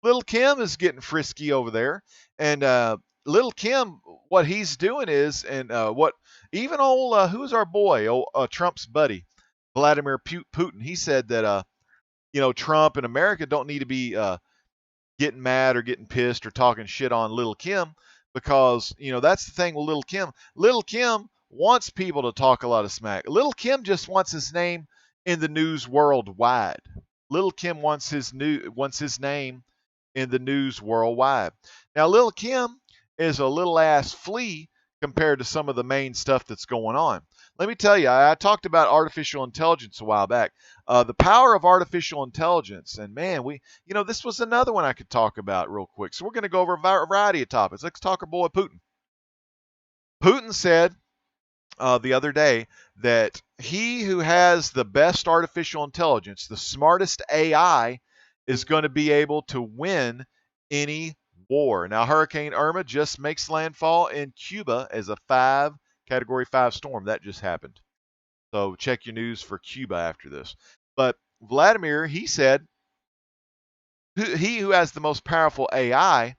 Speaker 1: Little Kim is getting frisky over there. And Little Kim, what he's doing is, and what even old, who's our boy, Trump's buddy, Vladimir Putin, he said that, Trump and America don't need to be getting mad or getting pissed or talking shit on Little Kim, because, that's the thing with Little Kim. Little Kim wants people to talk a lot of smack. Little Kim just wants his name in the news worldwide. Little Kim wants his name in the news worldwide. Now, Little Kim is a little ass flea compared to some of the main stuff that's going on. let me tell you, I talked about artificial intelligence a while back. The power of artificial intelligence, and man, this was another one I could talk about real quick. So we're going to go over a variety of topics. Let's talk our boy Putin. Putin said the other day that he who has the best artificial intelligence, the smartest AI, is going to be able to win any war. Now, Hurricane Irma just makes landfall in Cuba as a Category 5 storm. That just happened. So check your news for Cuba after this. But Vladimir, he said, he who has the most powerful AI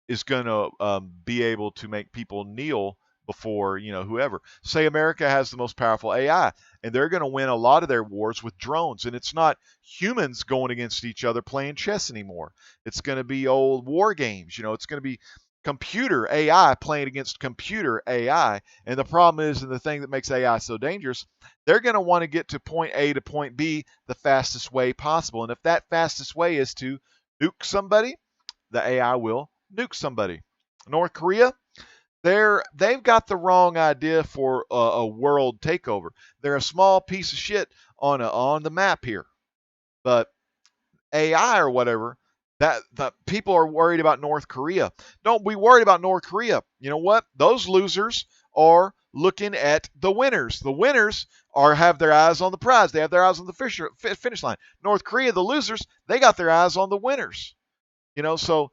Speaker 1: is going to be able to make people kneel before whoever. Say America has the most powerful AI, and they're going to win a lot of their wars with drones. And it's not humans going against each other playing chess anymore. It's going to be old war games. It's going to be computer AI playing against computer AI. And the problem is, and the thing that makes AI so dangerous, they're going to want to get to point A to point B the fastest way possible. And if that fastest way is to nuke somebody, the AI will nuke somebody. North Korea, they've got the wrong idea for a world takeover. They're a small piece of shit on the map here, but AI or whatever. That people are worried about North Korea. Don't be worried about North Korea. You know what? Those losers are looking at the winners. The winners have their eyes on the prize. They have their eyes on the finish line. North Korea, the losers, they got their eyes on the winners. So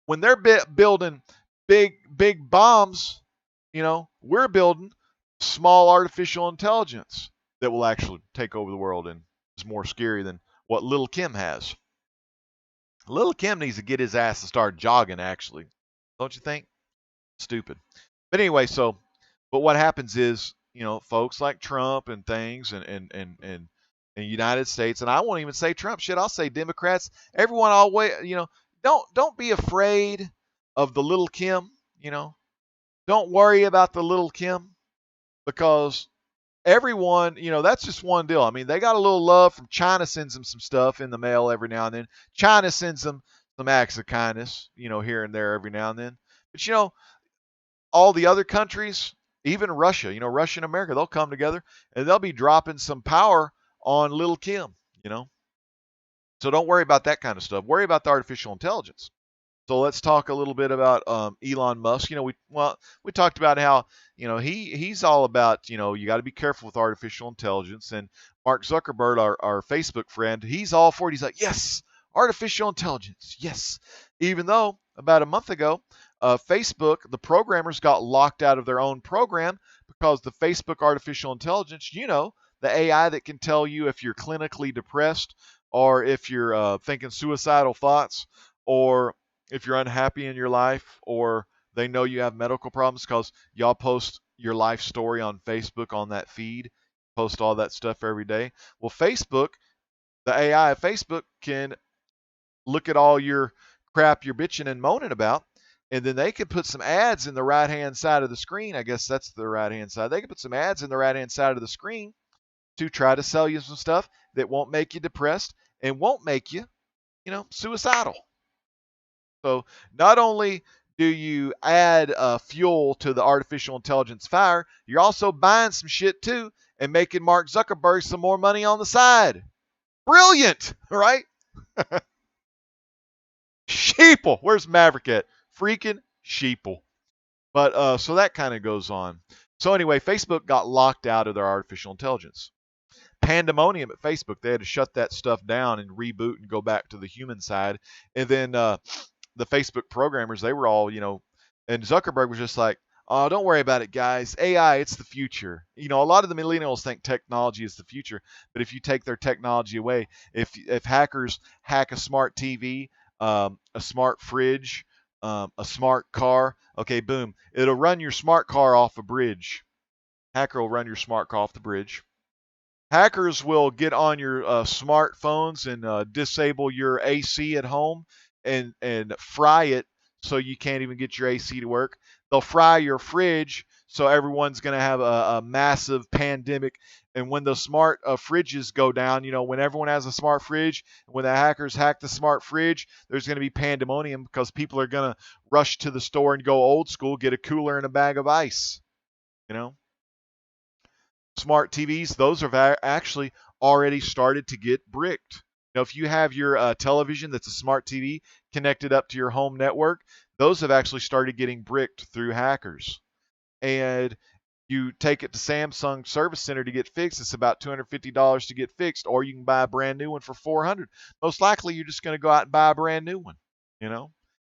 Speaker 1: when they're building big bombs, we're building small artificial intelligence that will actually take over the world and is more scary than what Little Kim has. Little Kim needs to get his ass to start jogging, actually. Don't you think? Stupid. But anyway, but what happens is, folks like Trump and things and United States, and I won't even say Trump, shit, I'll say Democrats, everyone always, don't be afraid of the Little Kim, Don't worry about the Little Kim because everyone, that's just one deal. I mean, they got a little love from China, sends them some stuff in the mail every now and then. China sends them some acts of kindness, here and there every now and then. But all the other countries, even Russia, Russia and America, they'll come together and they'll be dropping some power on Little Kim, So don't worry about that kind of stuff. Worry about the artificial intelligence. So let's talk a little bit about Elon Musk. We talked about how he's all about you got to be careful with artificial intelligence. And Mark Zuckerberg, our Facebook friend, he's all for it. He's like, yes, artificial intelligence, yes. Even though about a month ago, Facebook, the programmers got locked out of their own program because the Facebook artificial intelligence, the AI that can tell you if you're clinically depressed or if you're thinking suicidal thoughts or if you're unhappy in your life or they know you have medical problems because y'all post your life story on Facebook on that feed, post all that stuff every day. Well, Facebook, the AI of Facebook can look at all your crap you're bitching and moaning about, and then they can put some ads in the right-hand side of the screen. I guess that's the right-hand side. They can put some ads in the right-hand side of the screen to try to sell you some stuff that won't make you depressed and won't make you, suicidal. So not only do you add fuel to the artificial intelligence fire, you're also buying some shit too and making Mark Zuckerberg some more money on the side. Brilliant, right? Sheeple. Where's Maverick at? Freaking sheeple. But so that kind of goes on. So anyway, Facebook got locked out of their artificial intelligence. Pandemonium at Facebook. They had to shut that stuff down and reboot and go back to the human side. And then the Facebook programmers, they were all, and Zuckerberg was just like, oh, don't worry about it, guys. AI, it's the future. A lot of the millennials think technology is the future, but if you take their technology away, if hackers hack a smart TV, a smart fridge, a smart car, okay, boom, it'll run your smart car off a bridge. Hacker will run your smart car off the bridge. Hackers will get on your smartphones and disable your AC at home and fry it so you can't even get your AC to work. They'll fry your fridge so everyone's going to have a massive pandemic. And when the smart fridges go down, when everyone has a smart fridge, when the hackers hack the smart fridge, there's going to be pandemonium because people are going to rush to the store and go old school, get a cooler and a bag of ice, you know? smart TVs, those have actually already started to get bricked. If you have your television that's a smart TV connected up to your home network, those have actually started getting bricked through hackers. And you take it to Samsung Service Center to get fixed. It's about $250 to get fixed, or you can buy a brand new one for $400. Most likely, you're just going to go out and buy a brand new one, you know,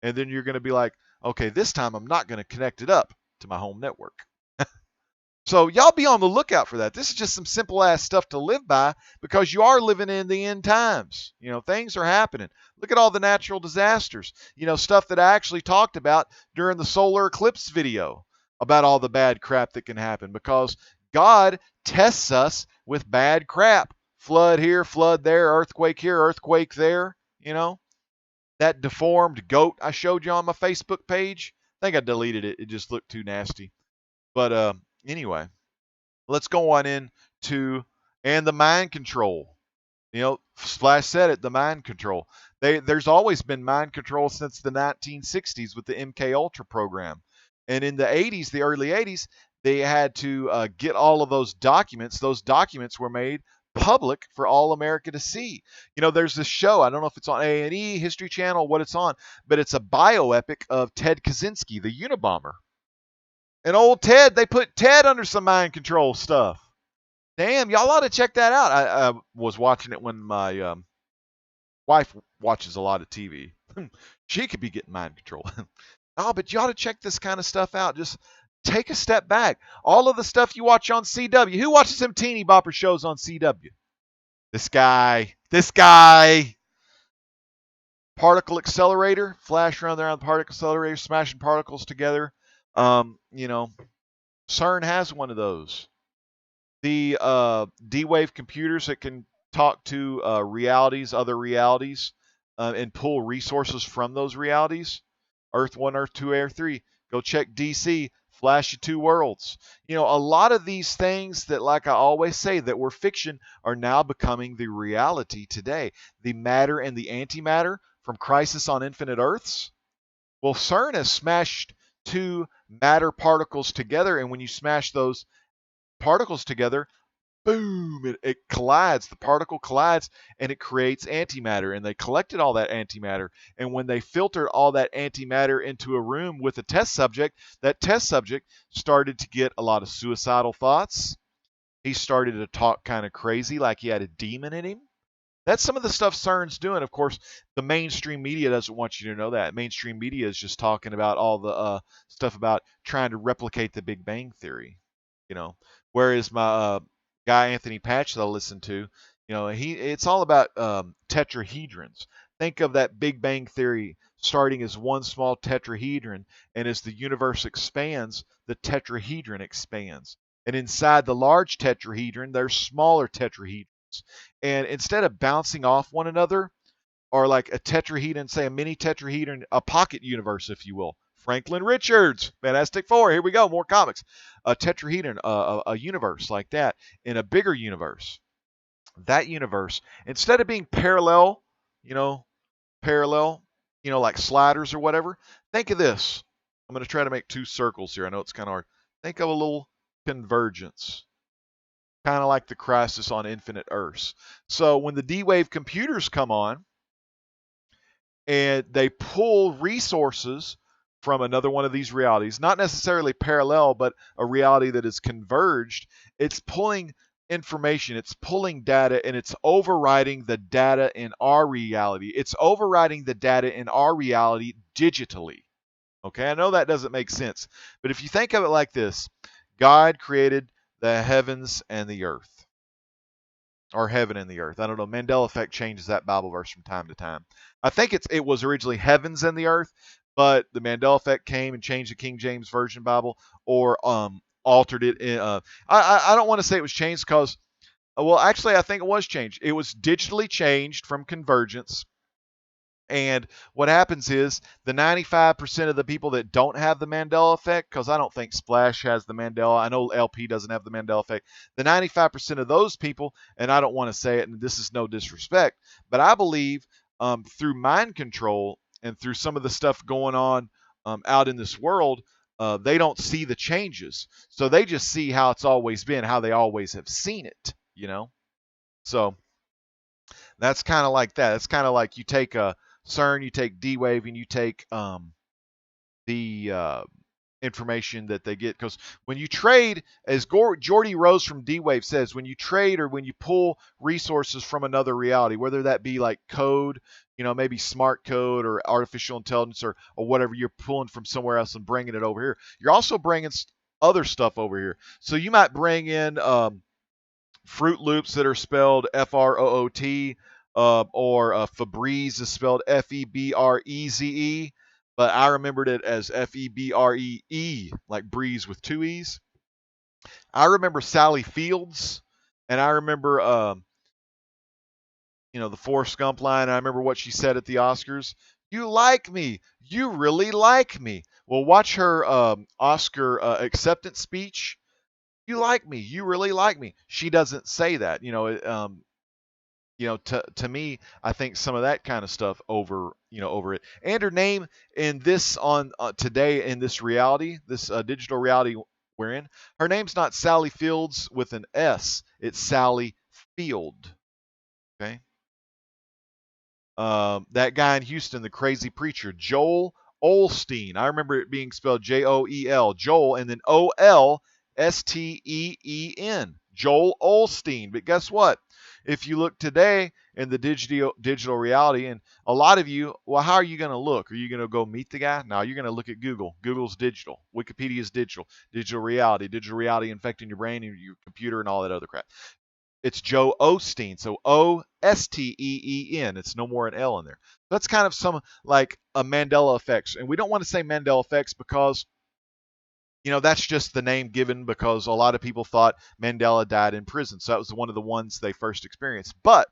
Speaker 1: and then you're going to be like, okay, this time I'm not going to connect it up to my home network. So y'all be on the lookout for that. This is just some simple ass stuff to live by because you are living in the end times. Things are happening. Look at all the natural disasters. Stuff that I actually talked about during the solar eclipse video about all the bad crap that can happen because God tests us with bad crap. Flood here, flood there, earthquake here, earthquake there. That deformed goat I showed you on my Facebook page. I think I deleted it. It just looked too nasty. But anyway, let's go on into and the mind control. Splash said it, the mind control. There's always been mind control since the 1960s with the MK Ultra program. And in the 80s, the early 80s, they had to get all of those documents. Those documents were made public for all America to see. There's this show, I don't know if it's on A&E, History Channel, what it's on, but it's a bioepic of Ted Kaczynski, the Unabomber. And old Ted, they put Ted under some mind control stuff. Damn, y'all ought to check that out. I was watching it when my wife watches a lot of TV. She could be getting mind control. Oh, but you ought to check this kind of stuff out. Just take a step back. All of the stuff you watch on CW. Who watches them teeny bopper shows on CW? This guy. Particle accelerator. Flash around there on the particle accelerator, smashing particles together. CERN has one of those. The D-Wave computers that can talk to other realities, and pull resources from those realities. Earth 1, Earth 2, Earth 3. Go check DC, flash you two worlds. A lot of these things that, like I always say, that were fiction are now becoming the reality today. The matter and the antimatter from Crisis on Infinite Earths. Well, CERN has smashed two matter particles together, and when you smash those particles together, boom, it collides. The particle collides and it creates antimatter. And they collected all that antimatter. And when they filtered all that antimatter into a room with a test subject, that test subject started to get a lot of suicidal thoughts. He started to talk kind of crazy, like he had a demon in him. That's some of the stuff CERN's doing. Of course, the mainstream media doesn't want you to know that. Mainstream media is just talking about all the stuff about trying to replicate the Big Bang Theory. Whereas my guy Anthony Patch that I listen to, it's all about tetrahedrons. Think of that Big Bang Theory starting as one small tetrahedron, and as the universe expands, the tetrahedron expands. And inside the large tetrahedron, there's smaller tetrahedrons. And instead of bouncing off one another, or like a tetrahedron, say a mini tetrahedron, a pocket universe, if you will. Franklin Richards, Fantastic Four. Here we go, more comics. A tetrahedron, a universe like that in a bigger universe. That universe, instead of being parallel, like sliders or whatever, think of this. I'm going to try to make two circles here. I know it's kind of hard. Think of a little convergence, kind of like the Crisis on Infinite Earths. So when the D-Wave computers come on, and they pull resources from another one of these realities, not necessarily parallel, but a reality that is converged. It's pulling information, it's pulling data, and it's overriding the data in our reality. It's overriding the data in our reality digitally. Okay, I know that doesn't make sense, but if you think of it like this, God created the heavens and the earth. Or heaven and the earth. I don't know. Mandela effect changes that Bible verse from time to time. I think it was originally heavens and the earth, but the Mandela effect came and changed the King James Version Bible, or altered it. I don't want to say it was changed because, well, actually, I think it was changed. It was digitally changed from convergence. And what happens is the 95% of the people that don't have the Mandela effect, because I don't think Splash has the Mandela, I know LP doesn't have the Mandela effect, the 95% of those people, and I don't want to say it, and this is no disrespect, but I believe through mind control and through some of the stuff going on out in this world, they don't see the changes. So they just see how it's always been, how they always have seen it, you know? So that's kind of like that. It's kind of like you take a CERN, you take D-Wave, and you take the information that they get. Because when you trade, as Jordy Rose from D-Wave says, when you trade or when you pull resources from another reality, whether that be like code, maybe smart code or artificial intelligence or whatever, you're pulling from somewhere else and bringing it over here. You're also bringing other stuff over here. So you might bring in Fruit Loops that are spelled F-R-O-O-T, or Febreze is spelled F-E-B-R-E-Z-E, but I remembered it as F-E-B-R-E-E, like breeze with two E's. I remember Sally Fields, and I remember, the Forrest Gump line. I remember what she said at the Oscars. You like me. You really like me. Well, watch her Oscar acceptance speech. You like me. You really like me. She doesn't say that. To me, I think some of that kind of stuff over it. And her name in this on today in this reality, this digital reality we're in, her name's not Sally Fields with an S. It's Sally Field. Okay. That guy in Houston, the crazy preacher, Joel Olstein. I remember it being spelled Joel, Joel, and then Olsteen, Joel Olstein. But guess what? If you look today in the digital reality, and a lot of you, well, how are you going to look? Are you going to go meet the guy? No, you're going to look at Google. Google's digital. Wikipedia's digital. Digital reality infecting your brain and your computer and all that other crap. It's Joe Osteen. So Osteen. It's no more an L in there. That's kind of some like a Mandela effects. And we don't want to say Mandela effects because, that's just the name given because a lot of people thought Mandela died in prison. So that was one of the ones they first experienced. But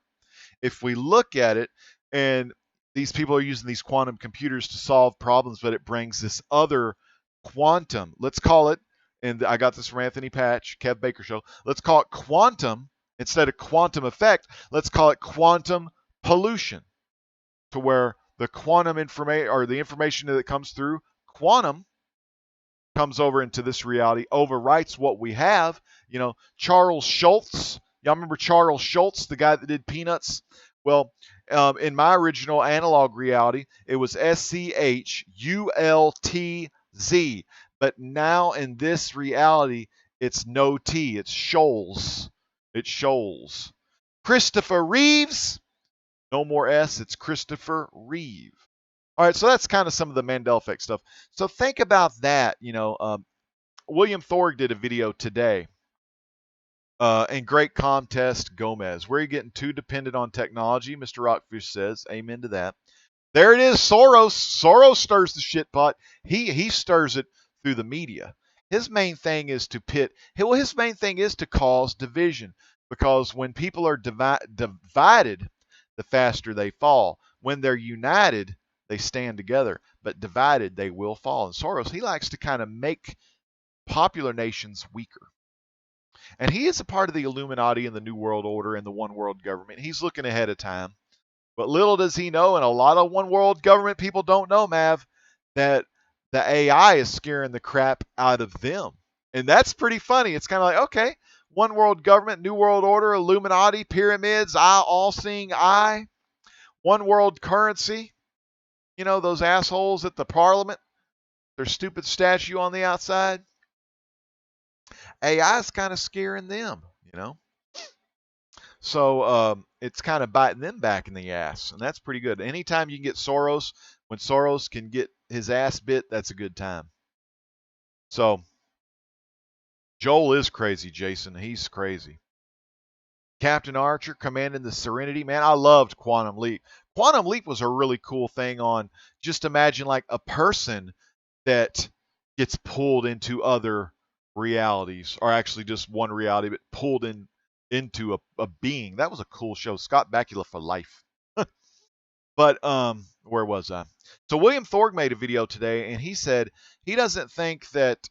Speaker 1: if we look at it, and these people are using these quantum computers to solve problems, but it brings this other quantum. Let's call it, and I got this from Anthony Patch, Kev Baker Show. Let's call it quantum. Instead of quantum effect, let's call it quantum pollution, to where the quantum information or the information that comes through quantum comes over into this reality, overwrites what we have. Charles Schultz. Y'all remember Charles Schultz, the guy that did Peanuts? Well, in my original analog reality, it was Schultz. But now in this reality, it's no T. It's Scholes. It's Scholes. Christopher Reeves. No more S. It's Christopher Reeve. All right, so that's kind of some of the Mandela effect stuff. So think about that. William Thorg did a video today, and Great Contest Gomez. Where are you getting too dependent on technology? Mr. Rockfish says, amen to that. There it is, Soros. Soros stirs the shit pot. He stirs it through the media. His main thing is to his main thing is to cause division, because when people are divided, the faster they fall. When they're united, they stand together, but divided, they will fall. And Soros, he likes to kind of make popular nations weaker. And he is a part of the Illuminati and the New World Order and the One World Government. He's looking ahead of time. But little does he know, and a lot of One World Government people don't know, Mav, that the AI is scaring the crap out of them. And that's pretty funny. It's kind of like, okay, One World Government, New World Order, Illuminati, pyramids, all-seeing eye, One World Currency. Those assholes at the Parliament, their stupid statue on the outside. AI is kind of scaring them, So it's kind of biting them back in the ass, and that's pretty good. Anytime you can get Soros, when Soros can get his ass bit, that's a good time. So Joel is crazy, Jason. He's crazy. Captain Archer commanding the Serenity. Man, I loved Quantum Leap. Quantum Leap was a really cool thing on, just imagine like a person that gets pulled into other realities, or actually just one reality, but pulled into a being. That was a cool show. Scott Bakula for life. But where was I? So William Thorg made a video today, and he said he doesn't think that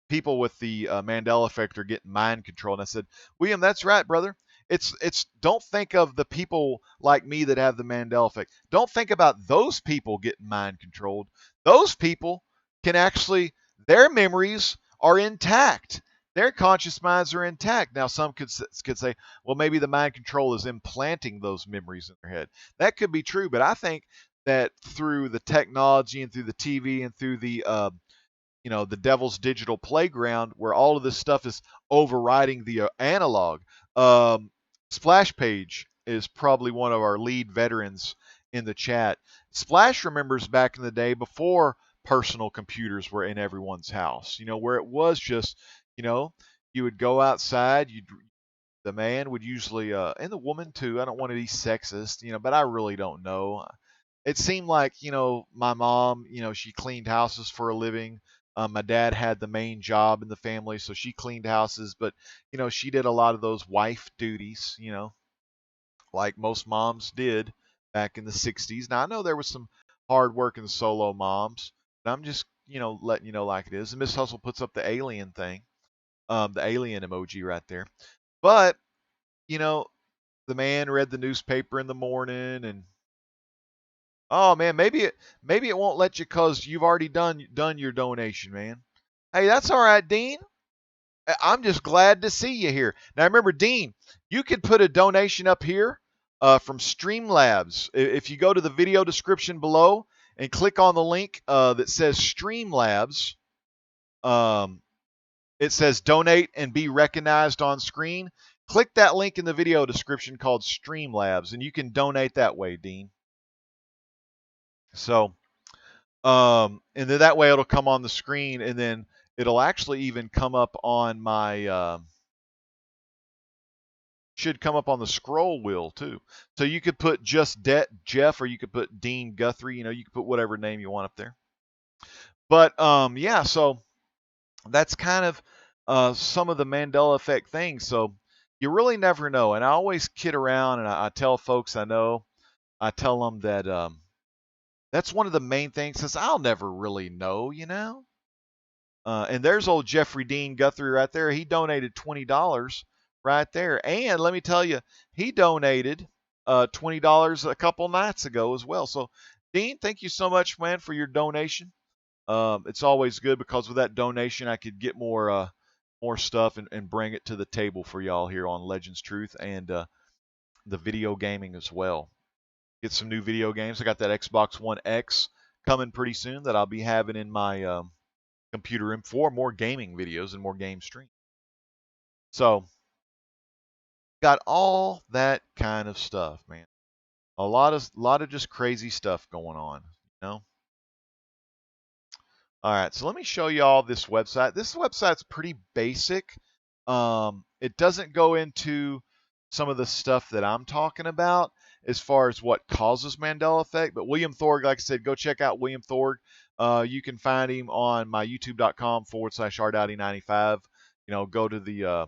Speaker 1: people with the Mandela effect are getting mind controlled. And I said, William, that's right, brother. It's don't think of the people like me that have the Mandela effect. Don't think about those people getting mind controlled. Those people can actually, their memories are intact. Their conscious minds are intact. Now, some could say, well, maybe the mind control is implanting those memories in their head. That could be true, but I think that through the technology and through the TV and through the the devil's digital playground, where all of this stuff is overriding the analog. Splash Page is probably one of our lead veterans in the chat. Splash remembers back in the day before personal computers were in everyone's house, where it was just, you would go outside, the man would usually, and the woman too, I don't want to be sexist, but I really don't know. It seemed like, my mom, she cleaned houses for a living. My dad had the main job in the family, so she cleaned houses, but, she did a lot of those wife duties, like most moms did back in the 60s. Now, I know there was some hard-working solo moms, but I'm just, letting you know like it is. And Miss Hustle puts up the alien thing, the alien emoji right there. But, you know, the man read the newspaper in the morning and oh man, maybe it won't let you cause you've already done your donation, man. Hey, that's all right, Dean. I'm just glad to see you here. Now remember, Dean, you could put a donation up here from Streamlabs. If you go to the video description below and click on the link that says Streamlabs, um, it says donate and be recognized on screen. Click that link in the video description called Streamlabs, and you can donate that way, Dean. So, and then that way it'll come on the screen, and then it'll actually even come up on my should come up on the scroll wheel too. So you could put just Jeff, or you could put Dean Guthrie. You could put whatever name you want up there. But yeah, so that's kind of some of the Mandela effect things. So you really never know. And I always kid around, and I tell folks I know, I tell them that that's one of the main things, since I'll never really know, and there's old Jeffrey Dean Guthrie right there. He donated $20 right there. And let me tell you, he donated $20 a couple nights ago as well. So, Dean, thank you so much, man, for your donation. It's always good because with that donation, I could get more stuff and bring it to the table for y'all here on Legends Truth and the video gaming as well. Get some new video games. I got that Xbox One X coming pretty soon that I'll be having in my computer room for more gaming videos and more game streams. So, got all that kind of stuff, man. A lot of just crazy stuff going on, All right, so let me show you all this website. This website's pretty basic. It doesn't go into some of the stuff that I'm talking about as far as what causes Mandela effect. But William Thorg, like I said, go check out William Thorg. You can find him on my youtube.com/rdowdy95. Go to the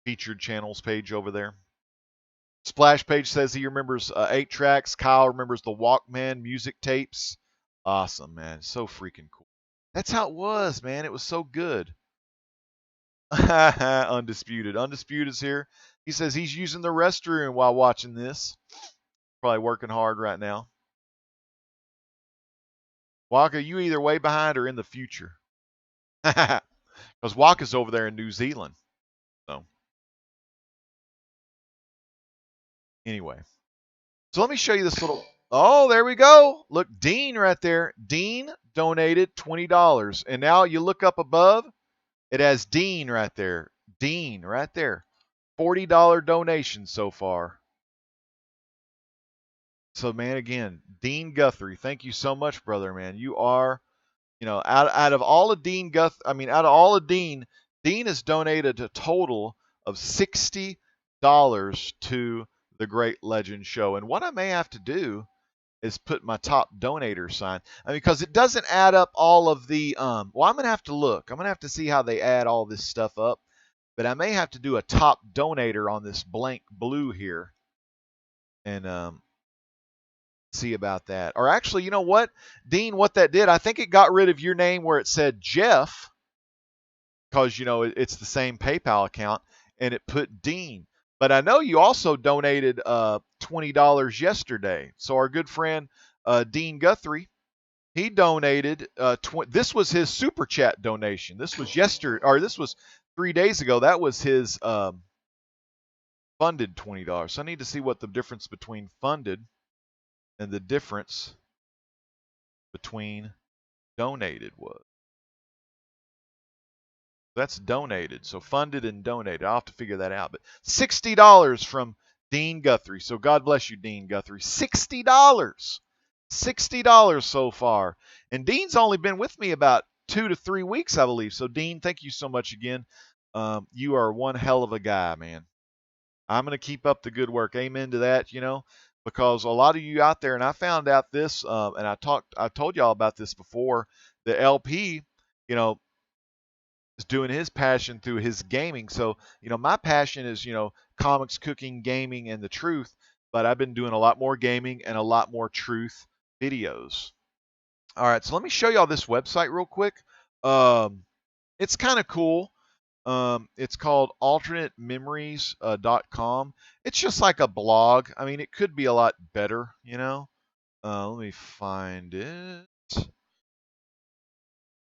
Speaker 1: featured channels page over there. Splash Page says he remembers 8 tracks. Kyle remembers the Walkman music tapes. Awesome, man. So freaking cool. That's how it was, man. It was so good. Undisputed. Undisputed's here. He says he's using the restroom while watching this. Probably working hard right now. Waka, you either way behind or in the future. Because Waka's over there in New Zealand. So, anyway. So let me show you this little... Oh, there we go. Look, Dean right there. Dean donated $20. And now you look up above, it has Dean right there. Dean right there. $40 donation so far. So, man, again, Dean Guthrie, thank you so much, brother, man. You are, out of all of Dean out of all of Dean has donated a total of $60 to the Great Legend Show. And what I may have to do is put my top donator sign. Because it doesn't add up all of the, I'm going to have to look. I'm going to have to see how they add all this stuff up. But I may have to do a top donator on this blank blue here. And see about that. Or actually, you know what, Dean, what that did, I think it got rid of your name where it said Jeff. Because, it's the same PayPal account. And it put Dean. But I know you also donated $20 yesterday. So our good friend Dean Guthrie, He donated. This was his super chat donation. This was yesterday, or this was 3 days ago. That was his funded $20. So I need to see what the difference between funded and the difference between donated was. That's donated. So funded and donated. I'll have to figure that out. But $60 from Dean Guthrie. So God bless you, Dean Guthrie. $60. $60 so far. And Dean's only been with me about 2 to 3 weeks, I believe. So Dean, thank you so much again. You are one hell of a guy, man. I'm going to keep up the good work. Amen to that, because a lot of you out there, and I found out this, and I told y'all about this before. The LP, you know, is doing his passion through his gaming. So, my passion is, comics, cooking, gaming, and the truth. But I've been doing a lot more gaming and a lot more truth videos. All right, so let me show y'all this website real quick. It's kind of cool. It's called alternatememories.com. It's just like a blog. I mean, it. Could be a lot better. Let me find it.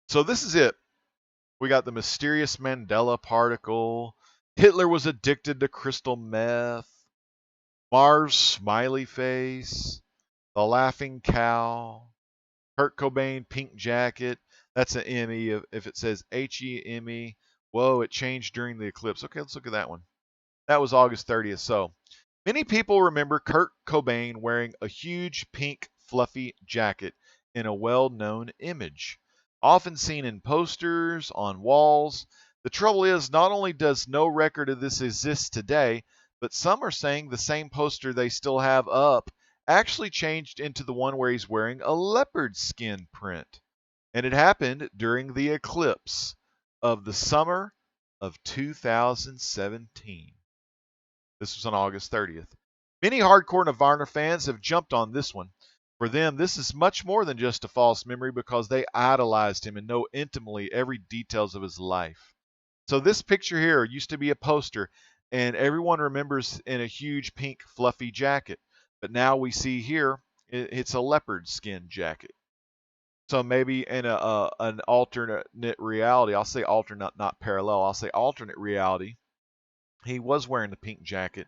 Speaker 1: So this is it. We got the mysterious Mandela particle. Hitler was addicted to crystal meth. Mars smiley face. The laughing cow. Kurt Cobain pink jacket. That's an ME if it says HEME. Whoa, it changed during the eclipse. Okay, let's look at that one. That was August 30th. So many people remember Kurt Cobain wearing a huge pink fluffy jacket in a well-known image, often seen in posters, on walls. The trouble is, not only does no record of this exist today, but some are saying the same poster they still have up actually changed into the one where he's wearing a leopard skin print. And it happened during the eclipse of the summer of 2017. This was on August 30th. Many hardcore Nirvana fans have jumped on this one. For them, this is much more than just a false memory because they idolized him and know intimately every details of his life. So this picture here used to be a poster, and everyone remembers in a huge pink fluffy jacket. But now we see here, it's a leopard skin jacket. So maybe in an alternate reality, I'll say alternate, not parallel, I'll say alternate reality, he was wearing the pink jacket.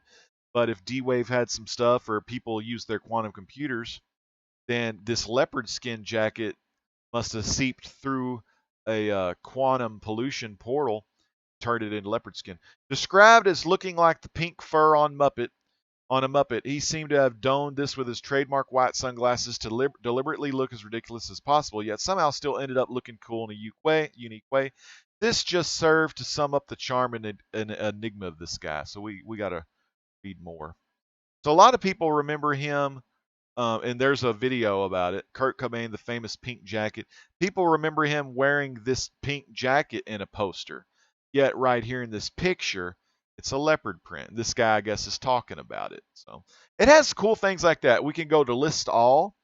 Speaker 1: But if D-Wave had some stuff or people used their quantum computers, then this leopard skin jacket must have seeped through a quantum pollution portal, turned it into leopard skin. Described as looking like the pink fur on a Muppet, he seemed to have donned this with his trademark white sunglasses to deliberately look as ridiculous as possible, yet somehow still ended up looking cool in a unique way. This just served to sum up the charm and enigma of this guy. So we got to read more. So a lot of people remember him, and there's a video about it. Kurt Cobain, the famous pink jacket. People remember him wearing this pink jacket in a poster. Yet right here in this picture, it's a leopard print. This guy, I guess, is talking about it. So it has cool things like that. We can go to list all.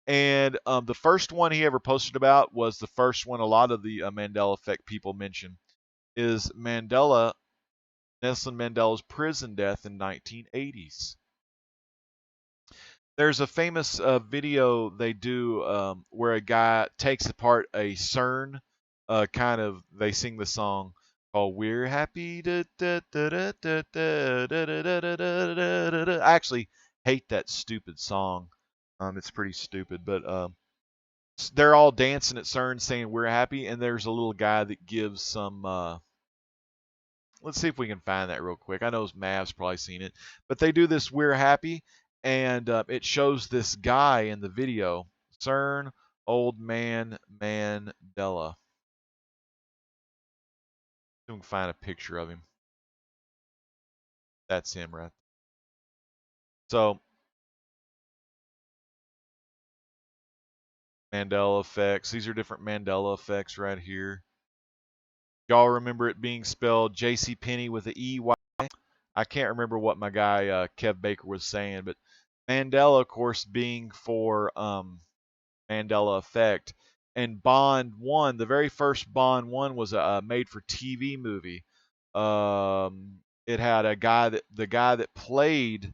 Speaker 1: And the first one he ever posted about was the first one a lot of the Mandela effect people mention is Nelson Mandela's prison death in 1980s. There's a famous video they do where a guy takes apart a CERN they sing the song called "We're Happy." I actually hate that stupid song. It's pretty stupid, but they're all dancing at CERN saying "We're happy," and there's a little guy that gives some. Let's see if we can find that real quick. I know Mav's probably seen it, but they do this "We're Happy," and it shows this guy in the video, CERN Old Man Mandela. We can find a picture of him. That's him, right? So Mandela effects. These are different Mandela effects right here. Y'all remember it being spelled J.C. Penney with an E-Y? I can't remember what my guy Kev Baker was saying, but Mandela, of course, being for Mandela effect. And Bond 1, the very first Bond 1 was a made-for-TV movie. It had the guy that played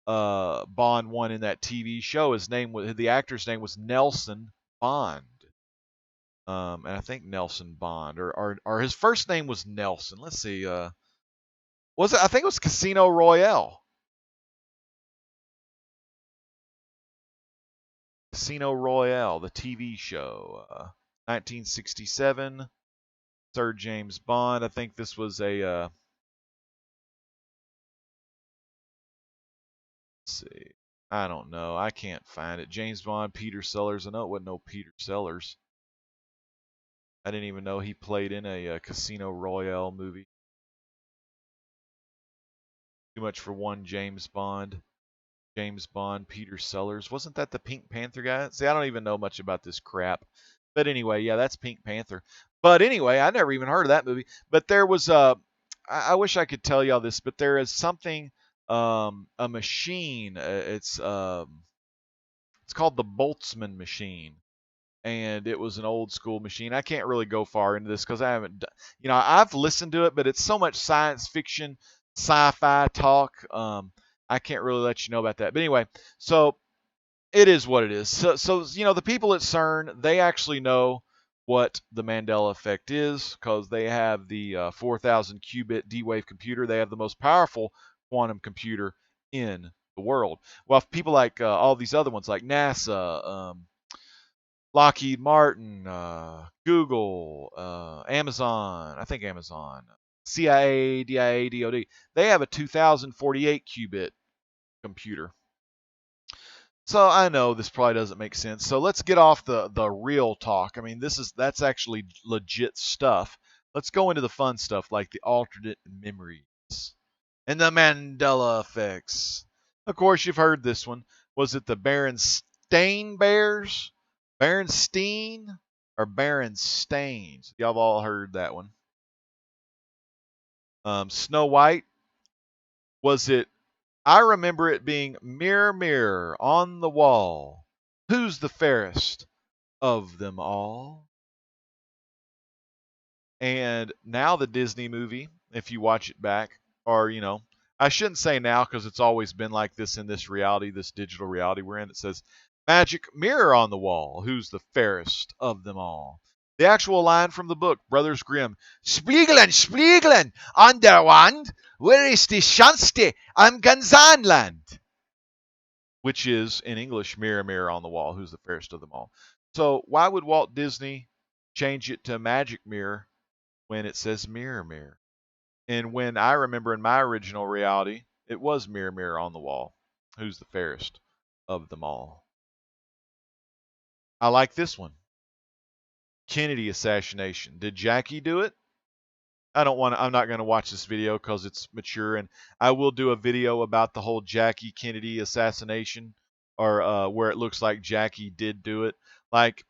Speaker 1: Bond 1 in that TV show. The actor's name was Nelson Bond. And I think Nelson Bond, or his first name was Nelson. Let's see. Was it? I think it was Casino Royale. Casino Royale, the TV show, 1967. Sir James Bond. I think this was a. Let's see. I don't know. I can't find it. James Bond, Peter Sellers. I know it wasn't no Peter Sellers. I didn't even know he played in a Casino Royale movie. Too much for one James Bond. James Bond, Peter Sellers. Wasn't that the Pink Panther guy? See, I don't even know much about this crap. But anyway, yeah, that's Pink Panther. But anyway, I never even heard of that movie. But there was I wish I could tell y'all this, but there is something, a machine. It's called the Boltzmann machine, and it was an old school machine. I can't really go far into this because I haven't, I've listened to it, but it's so much science fiction, sci-fi talk. I can't really let you know about that. But anyway, so it is what it is. So the people at CERN, they actually know what the Mandela effect is because they have the 4,000 qubit D-Wave computer. They have the most powerful quantum computer in the world. Well, people like all these other ones, like NASA, Lockheed Martin, Google, Amazon, I think Amazon, CIA, DIA, DOD, they have a 2048 qubit computer. So I know this probably doesn't make sense. So let's get off the real talk. I mean, that's actually legit stuff. Let's go into the fun stuff like the alternate memories and the Mandela effects. Of course, you've heard this one. Was it the Berenstain Bears? Berenstein or Berenstains? Y'all have all heard that one. Snow White. Was it? I remember it being mirror, mirror on the wall. Who's the fairest of them all? And now the Disney movie, if you watch it back, or, I shouldn't say now because it's always been like this in this reality, this digital reality we're in. It says, magic mirror on the wall. Who's the fairest of them all? The actual line from the book, Brothers Grimm, Spiegeln, Spiegeln, an der Wand, where is die schönste am ganzen Land? Which is, in English, mirror, mirror on the wall. Who's the fairest of them all? So why would Walt Disney change it to magic mirror when it says mirror, mirror? And when I remember in my original reality, it was mirror, mirror on the wall. Who's the fairest of them all? I like this one. Kennedy assassination. Did Jackie do it? I'm not going to watch this video because it's mature, and I will do a video about the whole Jackie Kennedy assassination, or where it looks like Jackie did do it. Like,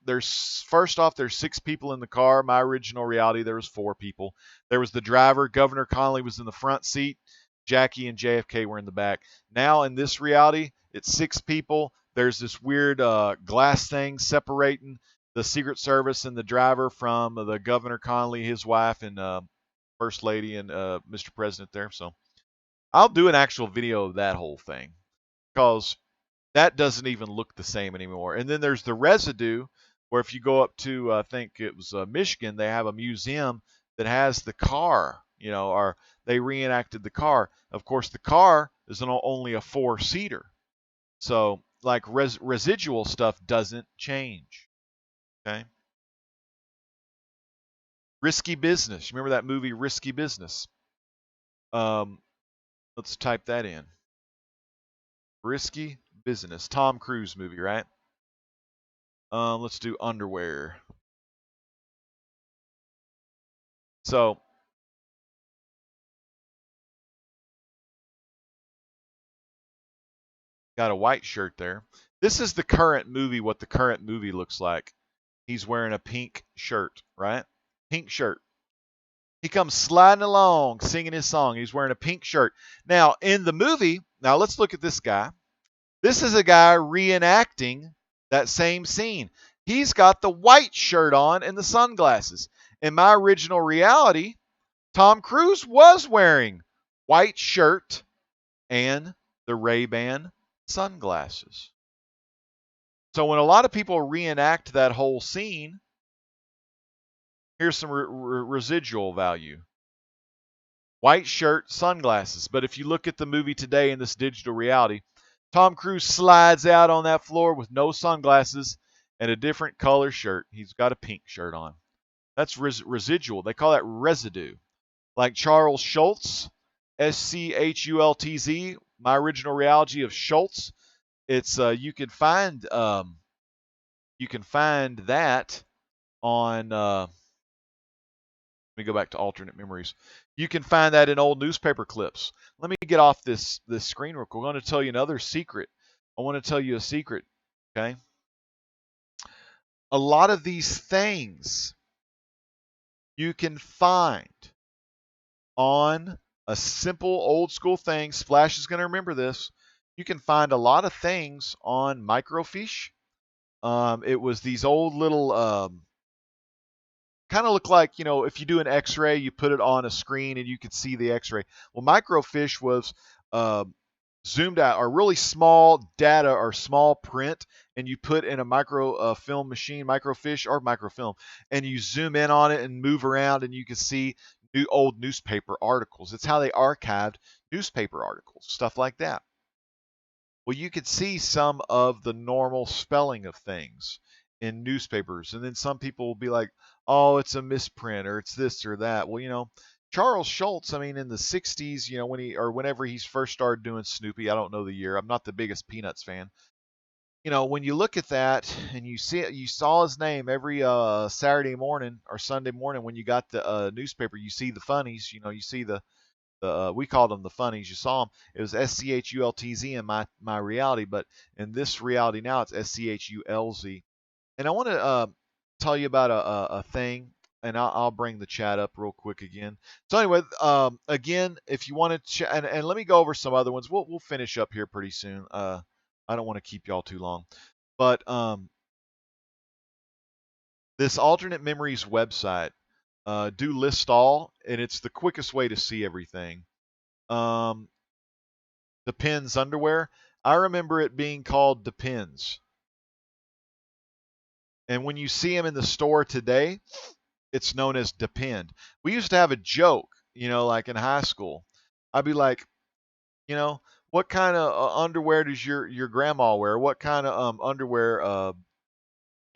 Speaker 1: first off, there's 6 people in the car. My original reality, there was 4 people. There was the driver. Governor Connolly was in the front seat. Jackie and JFK were in the back. Now, in this reality, it's 6 people. There's this weird glass thing separating the Secret Service and the driver from the Governor Connolly, his wife, and First Lady, and Mr. President there. So I'll do an actual video of that whole thing because that doesn't even look the same anymore. And then there's the residue where if you go up to, I think it was Michigan, they have a museum that has the car, or they reenacted the car. Of course, the car is only a 4-seater. So like residual stuff doesn't change. Okay. Risky Business. Remember that movie Risky Business? Let's type that in. Risky Business. Tom Cruise movie, right? Let's do underwear. So, got a white shirt there. This is the current movie, what the current movie looks like. He's wearing a pink shirt, right? Pink shirt. He comes sliding along, singing his song. He's wearing a pink shirt. Now, in the movie, now let's look at this guy. This is a guy reenacting that same scene. He's got the white shirt on and the sunglasses. In my original reality, Tom Cruise was wearing white shirt and the Ray-Ban sunglasses. So when a lot of people reenact that whole scene, here's some residual value. White shirt, sunglasses. But if you look at the movie today in this digital reality, Tom Cruise slides out on that floor with no sunglasses and a different color shirt. He's got a pink shirt on. That's residual. They call that residue. Like Charles Schultz, Schultz, my original reality of Schultz. It's you can find that on. Let me go back to alternate memories. You can find that in old newspaper clips. Let me get off this screen real quick. I'm going to tell you another secret. I want to tell you a secret. Okay. A lot of these things you can find on a simple old school thing. Splash is going to remember this. You can find a lot of things on microfiche. It was these old little kind of look like, if you do an x-ray, you put it on a screen and you could see the x-ray. Well, microfiche was zoomed out or really small data or small print, and you put in a film machine, microfiche or microfilm, and you zoom in on it and move around, and you can see old newspaper articles. It's how they archived newspaper articles, stuff like that. Well, you could see some of the normal spelling of things in newspapers. And then some people will be like, oh, it's a misprint or it's this or that. Well, Charles Schultz, I mean, in the 60s, whenever he's first started doing Snoopy, I don't know the year. I'm not the biggest Peanuts fan. When you look at that and you saw his name every Saturday morning or Sunday morning when you got the newspaper, you see the funnies, you see we called them the funnies. You saw them. It was Schultz in my reality, but in this reality now, it's Schulz. And I want to tell you about a thing, and I'll bring the chat up real quick again. So anyway, again, if you want to, and let me go over some other ones. We'll finish up here pretty soon. I don't want to keep y'all too long, but this alternate memories website. Do list all, and it's the quickest way to see everything. Depends underwear. I remember it being called Depends. And when you see them in the store today, it's known as Depend. We used to have a joke, like in high school. I'd be like, what kind of underwear does your grandma wear? What kind of underwear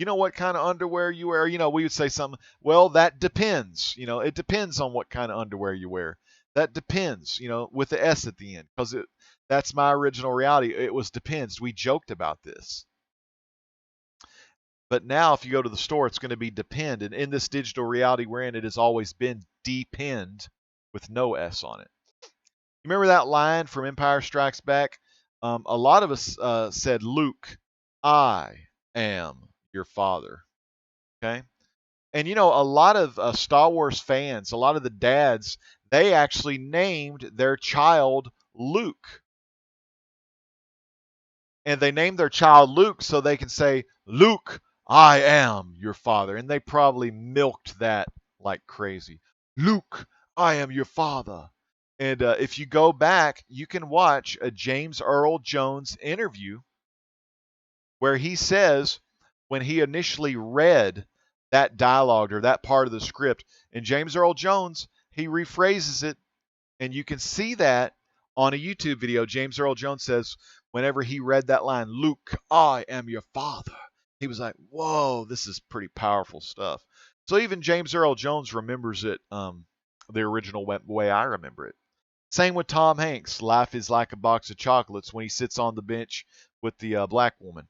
Speaker 1: what kind of underwear you wear? We would say something, well, that depends. It depends on what kind of underwear you wear. That depends, with the S at the end, because that's my original reality. It was depends. We joked about this. But now if you go to the store, it's going to be depend. And in this digital reality we're in, it has always been depend with no S on it. You remember that line from Empire Strikes Back? A lot of us said, Luke, I am your father. Okay? And a lot of Star Wars fans, a lot of the dads, they actually named their child Luke. And they named their child Luke so they can say, Luke, I am your father. And they probably milked that like crazy. Luke, I am your father. And if you go back, you can watch a James Earl Jones interview where he says when he initially read that dialogue or that part of the script, and James Earl Jones, he rephrases it, and you can see that on a YouTube video. James Earl Jones says, whenever he read that line, Luke, I am your father, he was like, whoa, this is pretty powerful stuff. So even James Earl Jones remembers it the original way I remember it. Same with Tom Hanks. Life is like a box of chocolates when he sits on the bench with the black woman.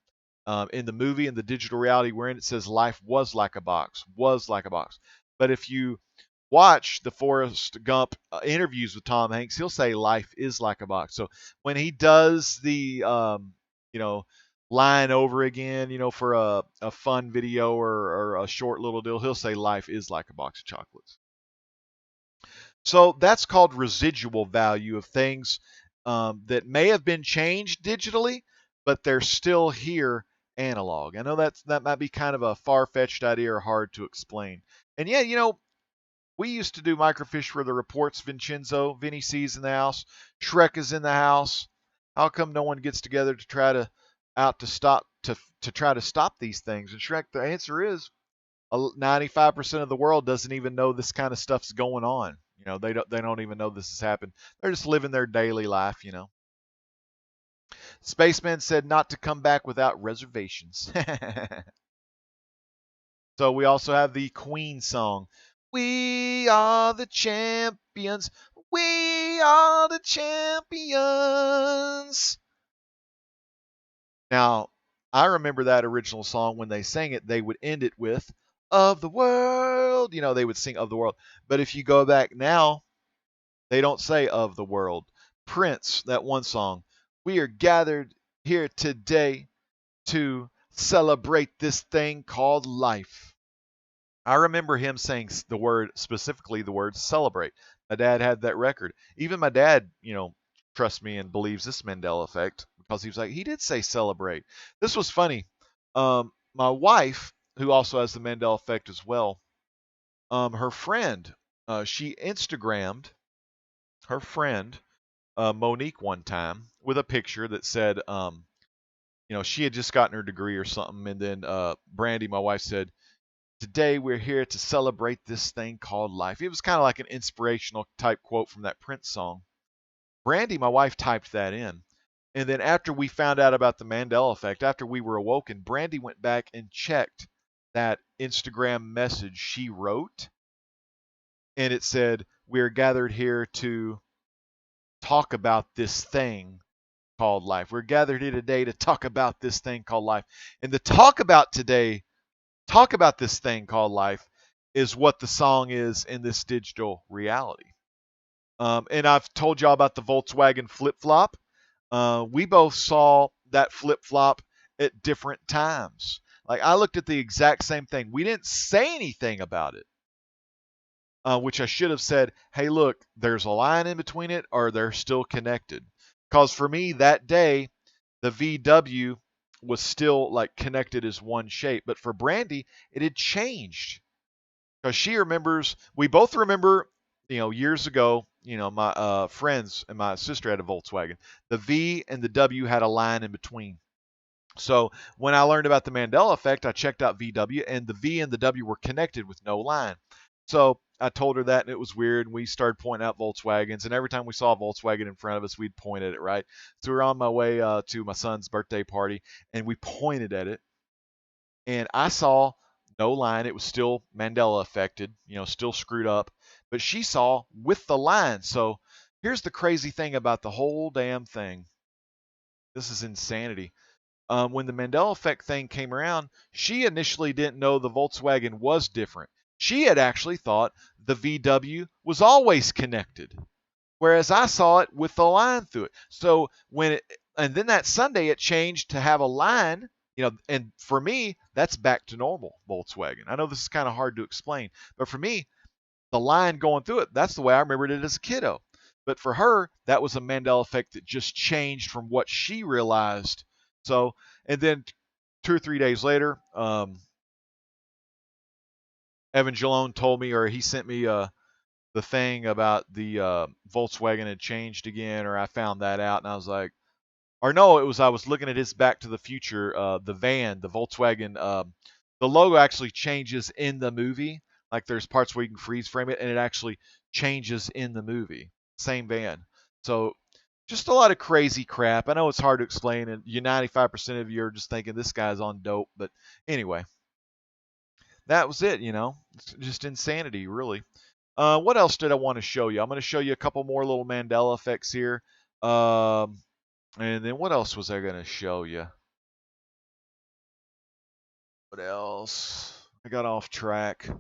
Speaker 1: In the movie, in the digital reality we're in, it says life was like a box, was like a box. But if you watch the Forrest Gump interviews with Tom Hanks, he'll say life is like a box. So when he does the, line over again, for a fun video or a short little deal, he'll say life is like a box of chocolates. So that's called residual value of things that may have been changed digitally, but they're still here analog. I know that might be kind of a far-fetched idea or hard to explain. And yeah, we used to do microfiche for the reports, Vincenzo. Vinny C's in the house. Shrek is in the house. How come no one gets together to try to stop to try to stop these things? And Shrek, the answer is 95% of the world doesn't even know this kind of stuff's going on. They don't even know this has happened. They're just living their daily life. Spaceman said not to come back without reservations. So we also have the Queen song. We are the champions. We are the champions. Now, I remember that original song when they sang it, they would end it with of the world. They would sing of the world. But if you go back now, they don't say of the world. Prince, that one song, we are gathered here today to celebrate this thing called life. I remember him saying specifically the word celebrate. My dad had that record. Even my dad, trusts me and believes this Mandela effect because he was like, he did say celebrate. This was funny. My wife, who also has the Mandela effect as well, her friend, she Instagrammed her friend, Monique, one time with a picture that said, she had just gotten her degree or something. And then Brandy, my wife, said, today we're here to celebrate this thing called life. It was kind of like an inspirational type quote from that Prince song. Brandy, my wife, typed that in. And then after we found out about the Mandela effect, after we were awoken, Brandy went back and checked that Instagram message she wrote. And it said, we're gathered here to talk about this thing called life. We're gathered here today to talk about this thing called life. And the talk about this thing called life is what the song is in this digital reality. And I've told y'all about the Volkswagen flip-flop. We both saw that flip-flop at different times. Like, I looked at the exact same thing. We didn't say anything about it, which I should have said, hey, look, there's a line in between it, or they're still connected. Because for me, that day, the VW was still like connected as one shape. But for Brandy, it had changed. Because she remembers, we both remember, years ago, my friends and my sister had a Volkswagen. The V and the W had a line in between. So when I learned about the Mandela effect, I checked out VW, and the V and the W were connected with no line. So I told her that, and it was weird, and we started pointing out Volkswagens, and every time we saw a Volkswagen in front of us, we'd point at it, right? So we were on my way to my son's birthday party, and we pointed at it, and I saw no line. It was still Mandela affected, still screwed up, but she saw with the line. So here's the crazy thing about the whole damn thing. This is insanity. When the Mandela effect thing came around, she initially didn't know the Volkswagen was different. She had actually thought the VW was always connected, whereas I saw it with the line through it. So and then that Sunday it changed to have a line, and for me, that's back to normal Volkswagen. I know this is kind of hard to explain, but for me, the line going through it, that's the way I remembered it as a kiddo. But for her, that was a Mandela effect that just changed from what she realized. So, and then 2 or 3 days later, Evan Jalone told me, or he sent me the thing about the Volkswagen had changed again, or I found that out, and I was like, or no, I was looking at his Back to the Future, the van, the Volkswagen. The logo actually changes in the movie. Like there's parts where you can freeze frame it, and it actually changes in the movie. Same van. So just a lot of crazy crap. I know it's hard to explain, and 95% of you are just thinking this guy's on dope. But anyway, that was it. It's just insanity, really. What else did I want to show you? I'm going to show you a couple more little Mandela effects here. And then what else was I going to show you? What else? I got off track.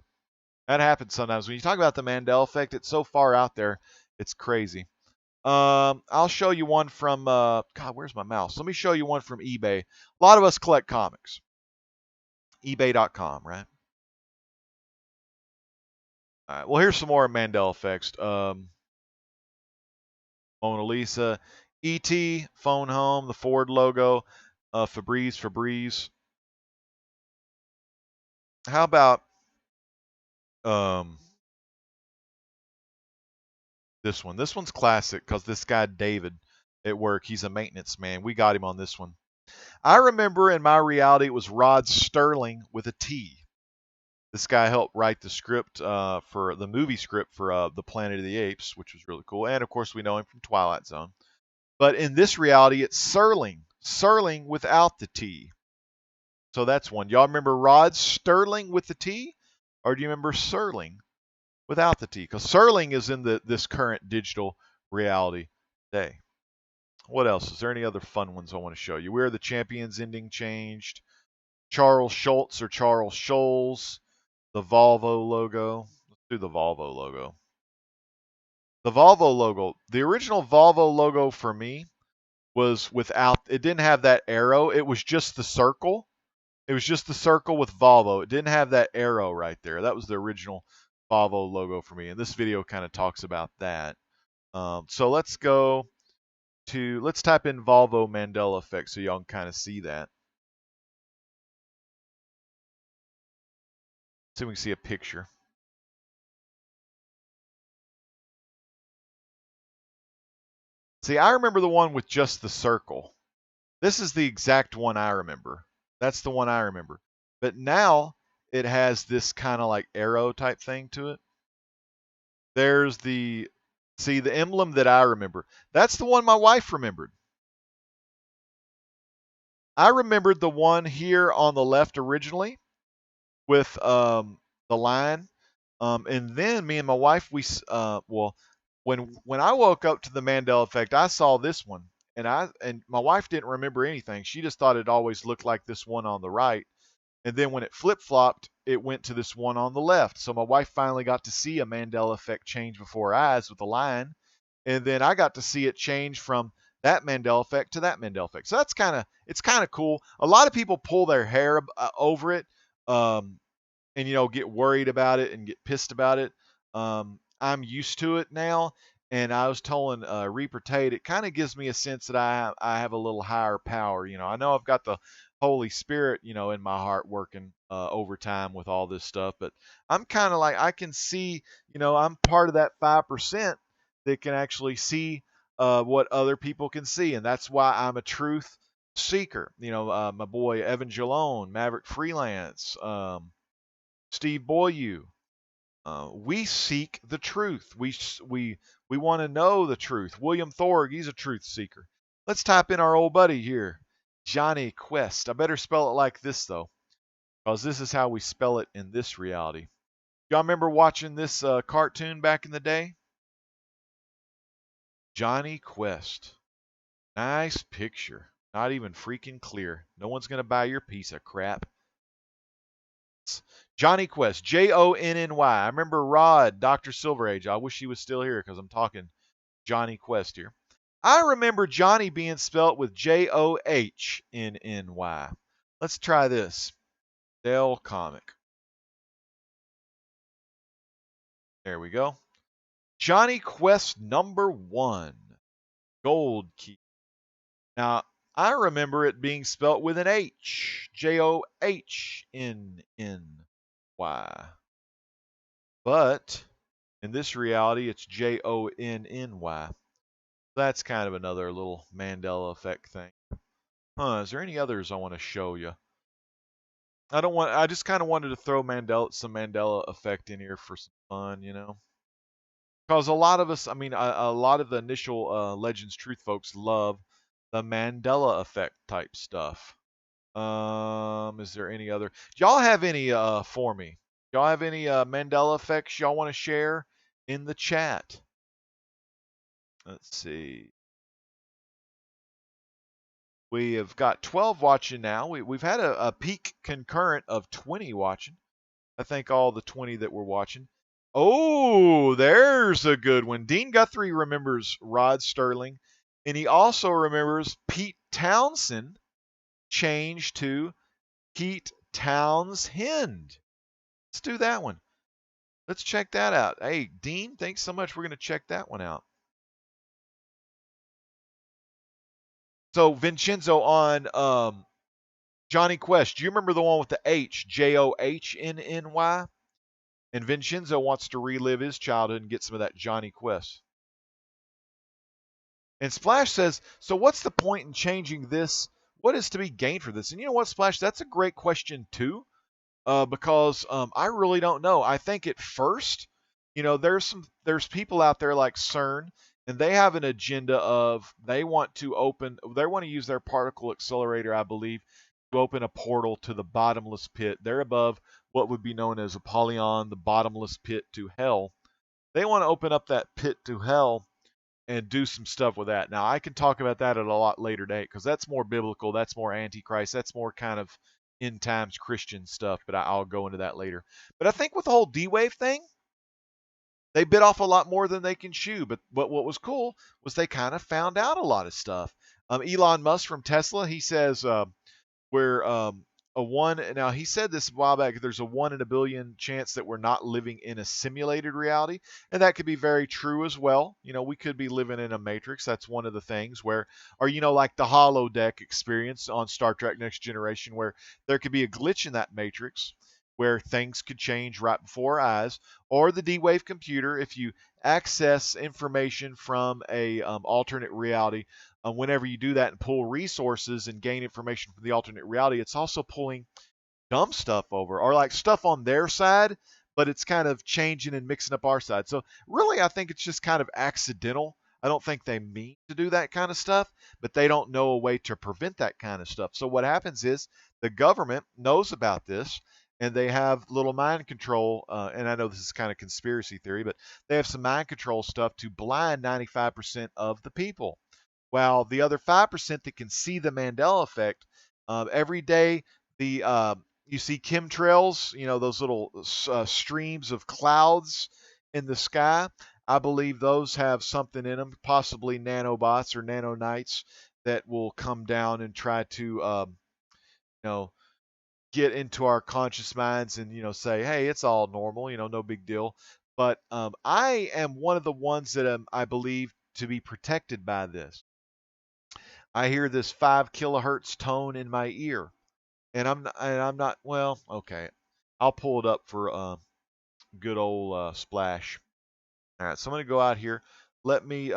Speaker 1: That happens sometimes. When you talk about the Mandela effect, it's so far out there, it's crazy. I'll show you one from, God, where's my mouse? Let me show you one from eBay. A lot of us collect comics. eBay.com, right? All right, well, here's some more Mandela effects. Mona Lisa, E.T., Phone Home, the Ford logo, Febreze. How about this one? This one's classic because this guy David at work, he's a maintenance man. We got him on this one. I remember in my reality it was Rod Sterling with a T. This guy helped write the script for the movie script for the Planet of the Apes, which was really cool. And of course, we know him from Twilight Zone. But in this reality, it's Serling. Serling without the T. So that's one. Y'all remember Rod Sterling with the T? Or do you remember Serling without the T? Because Serling is in this current digital reality today. What else? Is there any other fun ones I want to show you? Where the Champions ending changed. Charles Schultz or Charles Scholes. The Volvo logo. Let's do the Volvo logo. The Volvo logo. The original Volvo logo for me was without, it didn't have that arrow. It was just the circle. It was just the circle with Volvo. It didn't have that arrow right there. That was the original Volvo logo for me. And this video kind of talks about that. So let's type in Volvo Mandela effect so y'all can kind of see that. See if we can see a picture. See, I remember the one with just the circle. This is the exact one I remember. That's the one I remember. But now it has this kind of like arrow type thing to it. There's the emblem that I remember. That's the one my wife remembered. I remembered the one here on the left originally with the line. And then me and my wife, when I woke up to the Mandela effect, I saw this one. And my wife didn't remember anything. She just thought it always looked like this one on the right. And then when it flip-flopped, it went to this one on the left. So my wife finally got to see a Mandela effect change before her eyes with the line. And then I got to see it change from that Mandela effect to that Mandela effect. So it's kind of cool. A lot of people pull their hair over it, and get worried about it and get pissed about it. I'm used to it now, and I was telling Reaper Tate, it kind of gives me a sense that I have a little higher power. I know I've got the Holy Spirit, in my heart working overtime with all this stuff, but I'm kind of like I can see, I'm part of that 5% that can actually see what other people can see, and that's why I'm a truth seeker. My boy Evan Jalone, Maverick Freelance, Steve Boyu. We seek the truth. We want to know the truth. William Thorg, he's a truth seeker. Let's type in our old buddy here, Johnny Quest. I better spell it like this though, because this is how we spell it in this reality. Y'all remember watching this cartoon back in the day? Johnny Quest. Nice picture. Not even freaking clear. No one's gonna buy your piece of crap. Johnny Quest, Jonny. I remember Rod, Dr. Silverage. I wish he was still here because I'm talking Johnny Quest here. I remember Johnny being spelt with Johnnny. Let's try this. Dell Comic. There we go. Johnny Quest #1. Gold key. Now, I remember it being spelt with an H. Johnnny. But in this reality, it's Jonny. That's kind of another little Mandela effect thing. Is there any others I want to show you? I just kind of wanted to throw some Mandela effect in here for some fun, Because a lot of us, a lot of the initial Legends Truth folks love the Mandela effect type stuff. Is there any other? Do y'all have any for me? Y'all have any Mandela effects y'all want to share in the chat? Let's see. We have got 12 watching now. We've had a peak concurrent of 20 watching. I thank all the 20 that were watching. Oh, there's a good one. Dean Guthrie remembers Rod Sterling, and he also remembers Pete Townsend changed to Pete Townsend. Let's do that one. Let's check that out. Hey, Dean, thanks so much. We're going to check that one out. So, Vincenzo, on Johnny Quest, do you remember the one with the H, Johnnny? And Vincenzo wants to relive his childhood and get some of that Johnny Quest. And Splash says, so what's the point in changing this what is to be gained for this? And you know what, Splash? That's a great question too, because I really don't know. I think at first, there's people out there like CERN, and they have an agenda of they want to use their particle accelerator, I believe, to open a portal to the bottomless pit. They're above what would be known as Apollyon, the bottomless pit to hell. They want to open up that pit to hell and do some stuff with that. Now, I can talk about that at a lot later date because that's more biblical, that's more antichrist, that's more kind of end times Christian stuff, but I'll go into that later. But I think with the whole D-Wave thing, they bit off a lot more than they can chew. But what was cool was they kind of found out a lot of stuff. Elon Musk from Tesla, he says where a one now he said this a while back, there's a 1 in a billion chance that we're not living in a simulated reality, and that could be very true as well. We could be living in a matrix. That's one of the things where, or like the holodeck experience on Star Trek Next Generation, where there could be a glitch in that matrix where things could change right before our eyes, or the D-Wave computer, if you access information from a alternate reality. Whenever you do that and pull resources and gain information from the alternate reality, it's also pulling dumb stuff over, or like stuff on their side, but it's kind of changing and mixing up our side. So really, I think it's just kind of accidental. I don't think they mean to do that kind of stuff, but they don't know a way to prevent that kind of stuff. So what happens is the government knows about this, and they have little mind control. And I know this is kind of conspiracy theory, but they have some mind control stuff to blind 95% of the people. While the other 5% that can see the Mandela effect, every day you see chemtrails, those little streams of clouds in the sky. I believe those have something in them, possibly nanobots or nanonites that will come down and try to, you know, get into our conscious minds and say, hey, it's all normal, no big deal. But I am one of the ones that I believe to be protected by this. I hear this 5 kilohertz tone in my ear, and I'm not. Well, okay, I'll pull it up for good old Splash. All right, so I'm gonna go out here. Let me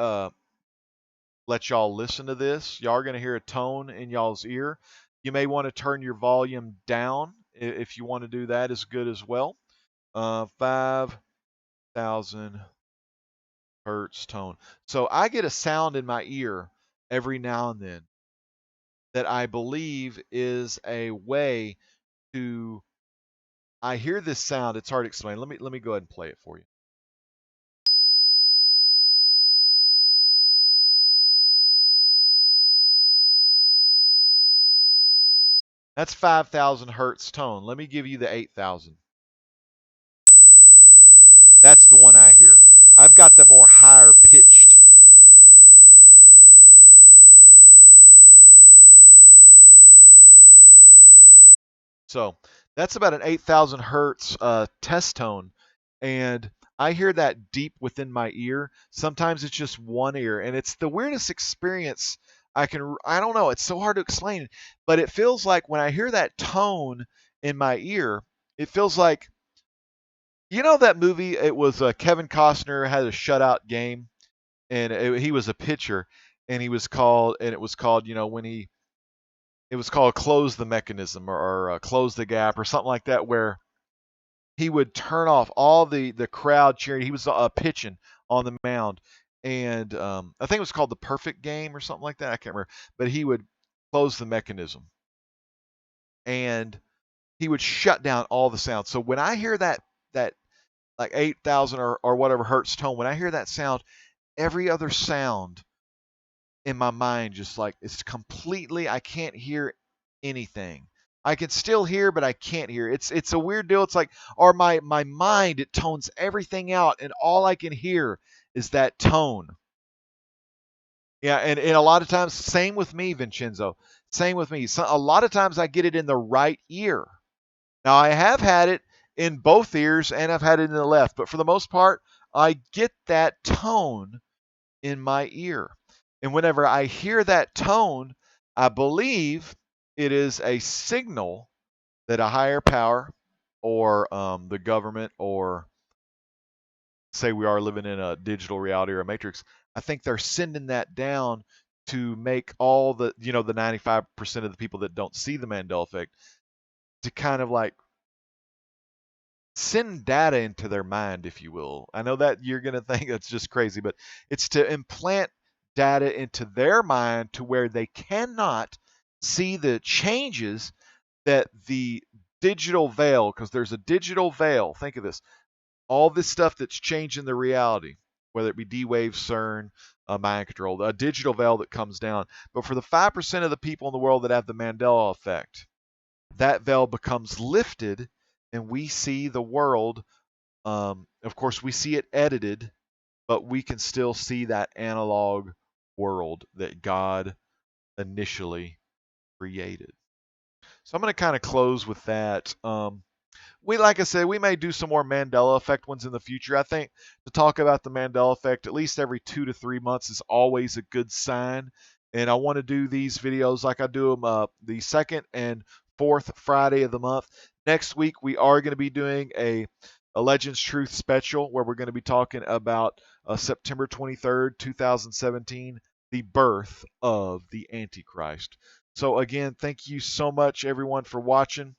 Speaker 1: let y'all listen to this. Y'all are gonna hear a tone in y'all's ear. You may want to turn your volume down if you want to do that. Is good as well. 5,000 hertz tone. So I get a sound in my ear every now and then that I believe is a way to. I hear this sound. It's hard to explain. Let me go ahead and play it for you. That's 5,000 hertz tone. Let me give you the 8,000. That's the one I hear. I've got the more higher pitched. So that's about an 8,000 hertz test tone. And I hear that deep within my ear. Sometimes it's just one ear. And it's the weirdest experience I don't know. It's so hard to explain. But it feels like when I hear that tone in my ear, it feels like, that movie? It was Kevin Costner had a shutout game, and he was a pitcher, and it was called, it was called Close the Mechanism, or Close the Gap, or something like that, where he would turn off all the crowd cheering. He was pitching on the mound, and I think it was called The Perfect Game or something like that. I can't remember, but he would close the mechanism, and he would shut down all the sound. So when I hear that like 8,000 or whatever hertz tone, when I hear that sound, every other sound in my mind just like it's completely, I can't hear anything. I can still hear, but I can't hear. It's a weird deal. It's like, or my mind, it tones everything out, and all I can hear is that tone. Yeah, and a lot of times, same with me, Vincenzo. Same with me. So a lot of times I get it in the right ear. Now I have had it in both ears, and I've had it in the left, but for the most part, I get that tone in my ear. And whenever I hear that tone, I believe it is a signal that a higher power, or the government, or say we are living in a digital reality or a matrix, I think they're sending that down to make all the, the 95% of the people that don't see the Mandela effect to kind of like send data into their mind, if you will. I know that you're going to think that's just crazy, but it's to implant data into their mind to where they cannot see the changes that the digital veil, because there's a digital veil. Think of this. All this stuff that's changing the reality, whether it be D-Wave, CERN, mind control, a digital veil that comes down. But for the 5% of the people in the world that have the Mandela effect, that veil becomes lifted and we see the world. Of course, we see it edited, but we can still see that analog world that God initially created. So I'm going to kind of close with that. Like I said, we may do some more Mandela effect ones in the future. I think to talk about the Mandela effect at least every 2 to 3 months is always a good sign. And I want to do these videos like I do them the second and fourth Friday of the month. Next week, we are going to be doing a Legends Truth special where we're going to be talking about September 23rd, 2017, the birth of the Antichrist. So again, thank you so much, everyone, for watching.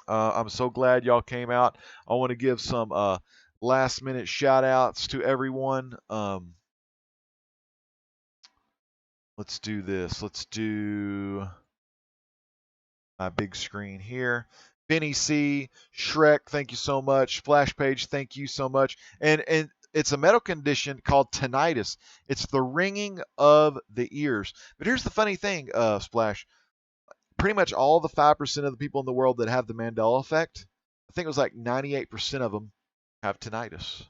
Speaker 1: I'm so glad y'all came out. I want to give some last minute shout outs to everyone. Let's do this. Let's do my big screen here. Benny C, Shrek, thank you so much. Flash Page, thank you so much. And it's a medical condition called tinnitus. It's the ringing of the ears. But here's the funny thing, Splash. Pretty much all the 5% of the people in the world that have the Mandela effect, I think it was like 98% of them have tinnitus.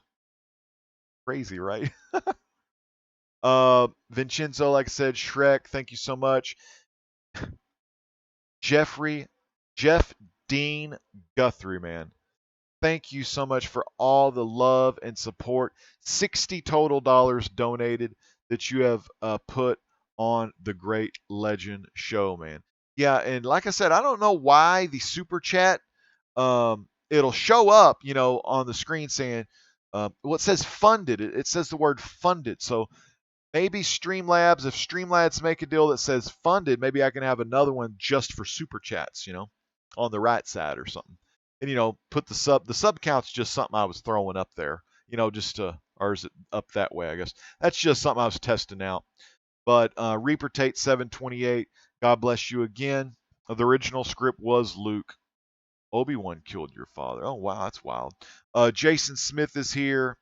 Speaker 1: Crazy, right? Vincenzo, like I said, Shrek, thank you so much. Jeff Dean Guthrie, man. Thank you so much for all the love and support. 60 total dollars donated that you have put on the Great Legend Show, man. Yeah, and like I said, I don't know why the super chat, it'll show up, on the screen saying, well, it says funded. It says the word funded. So maybe Streamlabs, if Streamlabs make a deal that says funded, maybe I can have another one just for super chats, on the right side or something. And, put the sub count's just something I was throwing up there, just to, or is it up that way, I guess. That's just something I was testing out. But Reaper Tate 728, God bless you again. The original script was Luke. Obi-Wan killed your father. Oh, wow, that's wild. Jason Smith is here.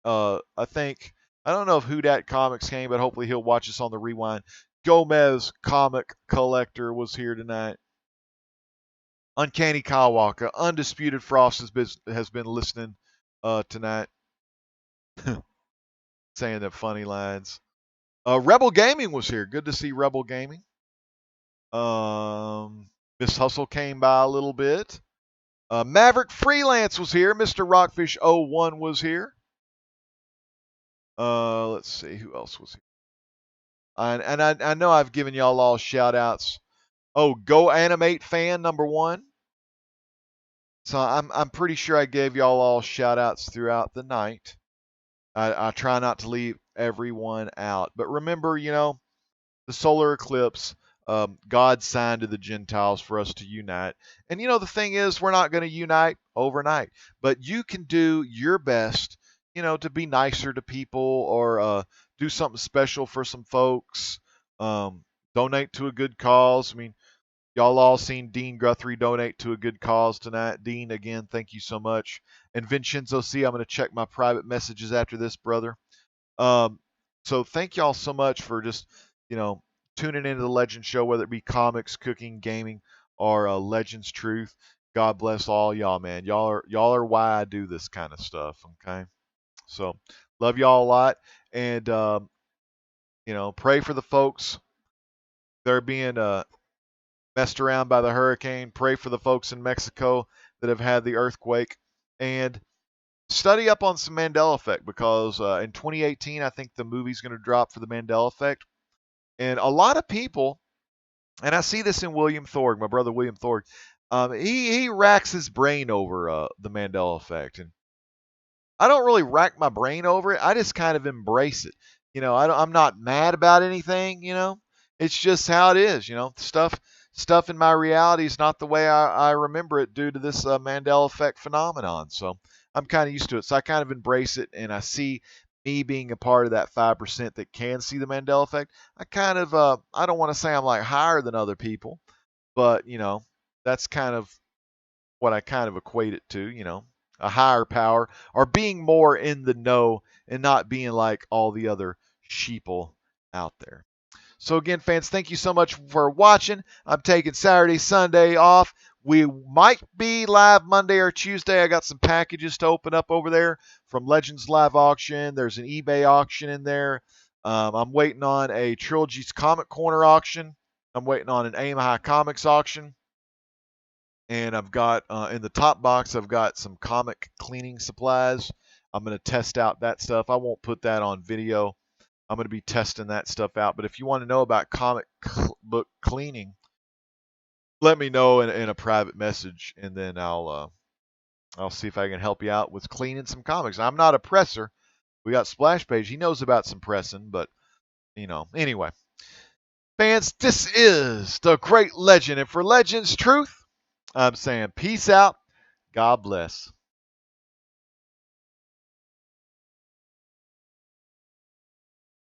Speaker 1: I don't know if Who Dat Comics came, but hopefully he'll watch us on the rewind. Gomez Comic Collector was here tonight. Uncanny Kawaka, Undisputed Frost has been listening tonight. Saying the funny lines. Rebel Gaming was here. Good to see Rebel Gaming. Miss Hustle came by a little bit. Maverick Freelance was here. Mr. Rockfish01 was here. Let's see who else was here. And I know I've given y'all all shout outs. Oh, Go Animate Fan #1. So I'm pretty sure I gave y'all all shout outs throughout the night. I try not to leave everyone out. But remember, the solar eclipse, God's sign to the Gentiles for us to unite. And the thing is, we're not going to unite overnight, but you can do your best, to be nicer to people or do something special for some folks. Donate to a good cause. I mean, y'all all seen Dean Guthrie donate to a good cause tonight. Dean, again, thank you so much. And Vincenzo C, I'm going to check my private messages after this, brother. So thank y'all so much for just, tuning into the Legend Show, whether it be comics, cooking, gaming, or Legends Truth. God bless all y'all, man. Y'all are why I do this kind of stuff. Okay, so love y'all a lot, and pray for the folks that are being messed around by the hurricane. Pray for the folks in Mexico that have had the earthquake, and study up on some Mandela effect, because in 2018, I think the movie's going to drop for the Mandela effect. And a lot of people, and I see this in William Thorg, my brother William Thorg, he racks his brain over the Mandela effect. And I don't really rack my brain over it. I just kind of embrace it. I'm not mad about anything. It's just how it is. Stuff in my reality is not the way I remember it due to this Mandela effect phenomenon. So I'm kind of used to it. So I kind of embrace it, and I see me being a part of that 5% that can see the Mandela effect. I kind of, I don't want to say I'm like higher than other people, but that's kind of what I kind of equate it to, a higher power or being more in the know and not being like all the other sheeple out there. So again, fans, thank you so much for watching. I'm taking Saturday, Sunday off. We might be live Monday or Tuesday. I got some packages to open up over there from Legends Live Auction. There's an eBay auction in there. I'm waiting on a Trilogy's Comic Corner auction. I'm waiting on an Aim High Comics auction. And I've got in the top box, I've got some comic cleaning supplies. I'm going to test out that stuff. I won't put that on video. I'm going to be testing that stuff out. But if you want to know about comic book cleaning, let me know in a private message, and then I'll see if I can help you out with cleaning some comics. I'm not a presser. We got Splash Page. He knows about some pressing, but anyway, fans, this is the Great Legend, and for Legends Truth, I'm saying peace out. God bless.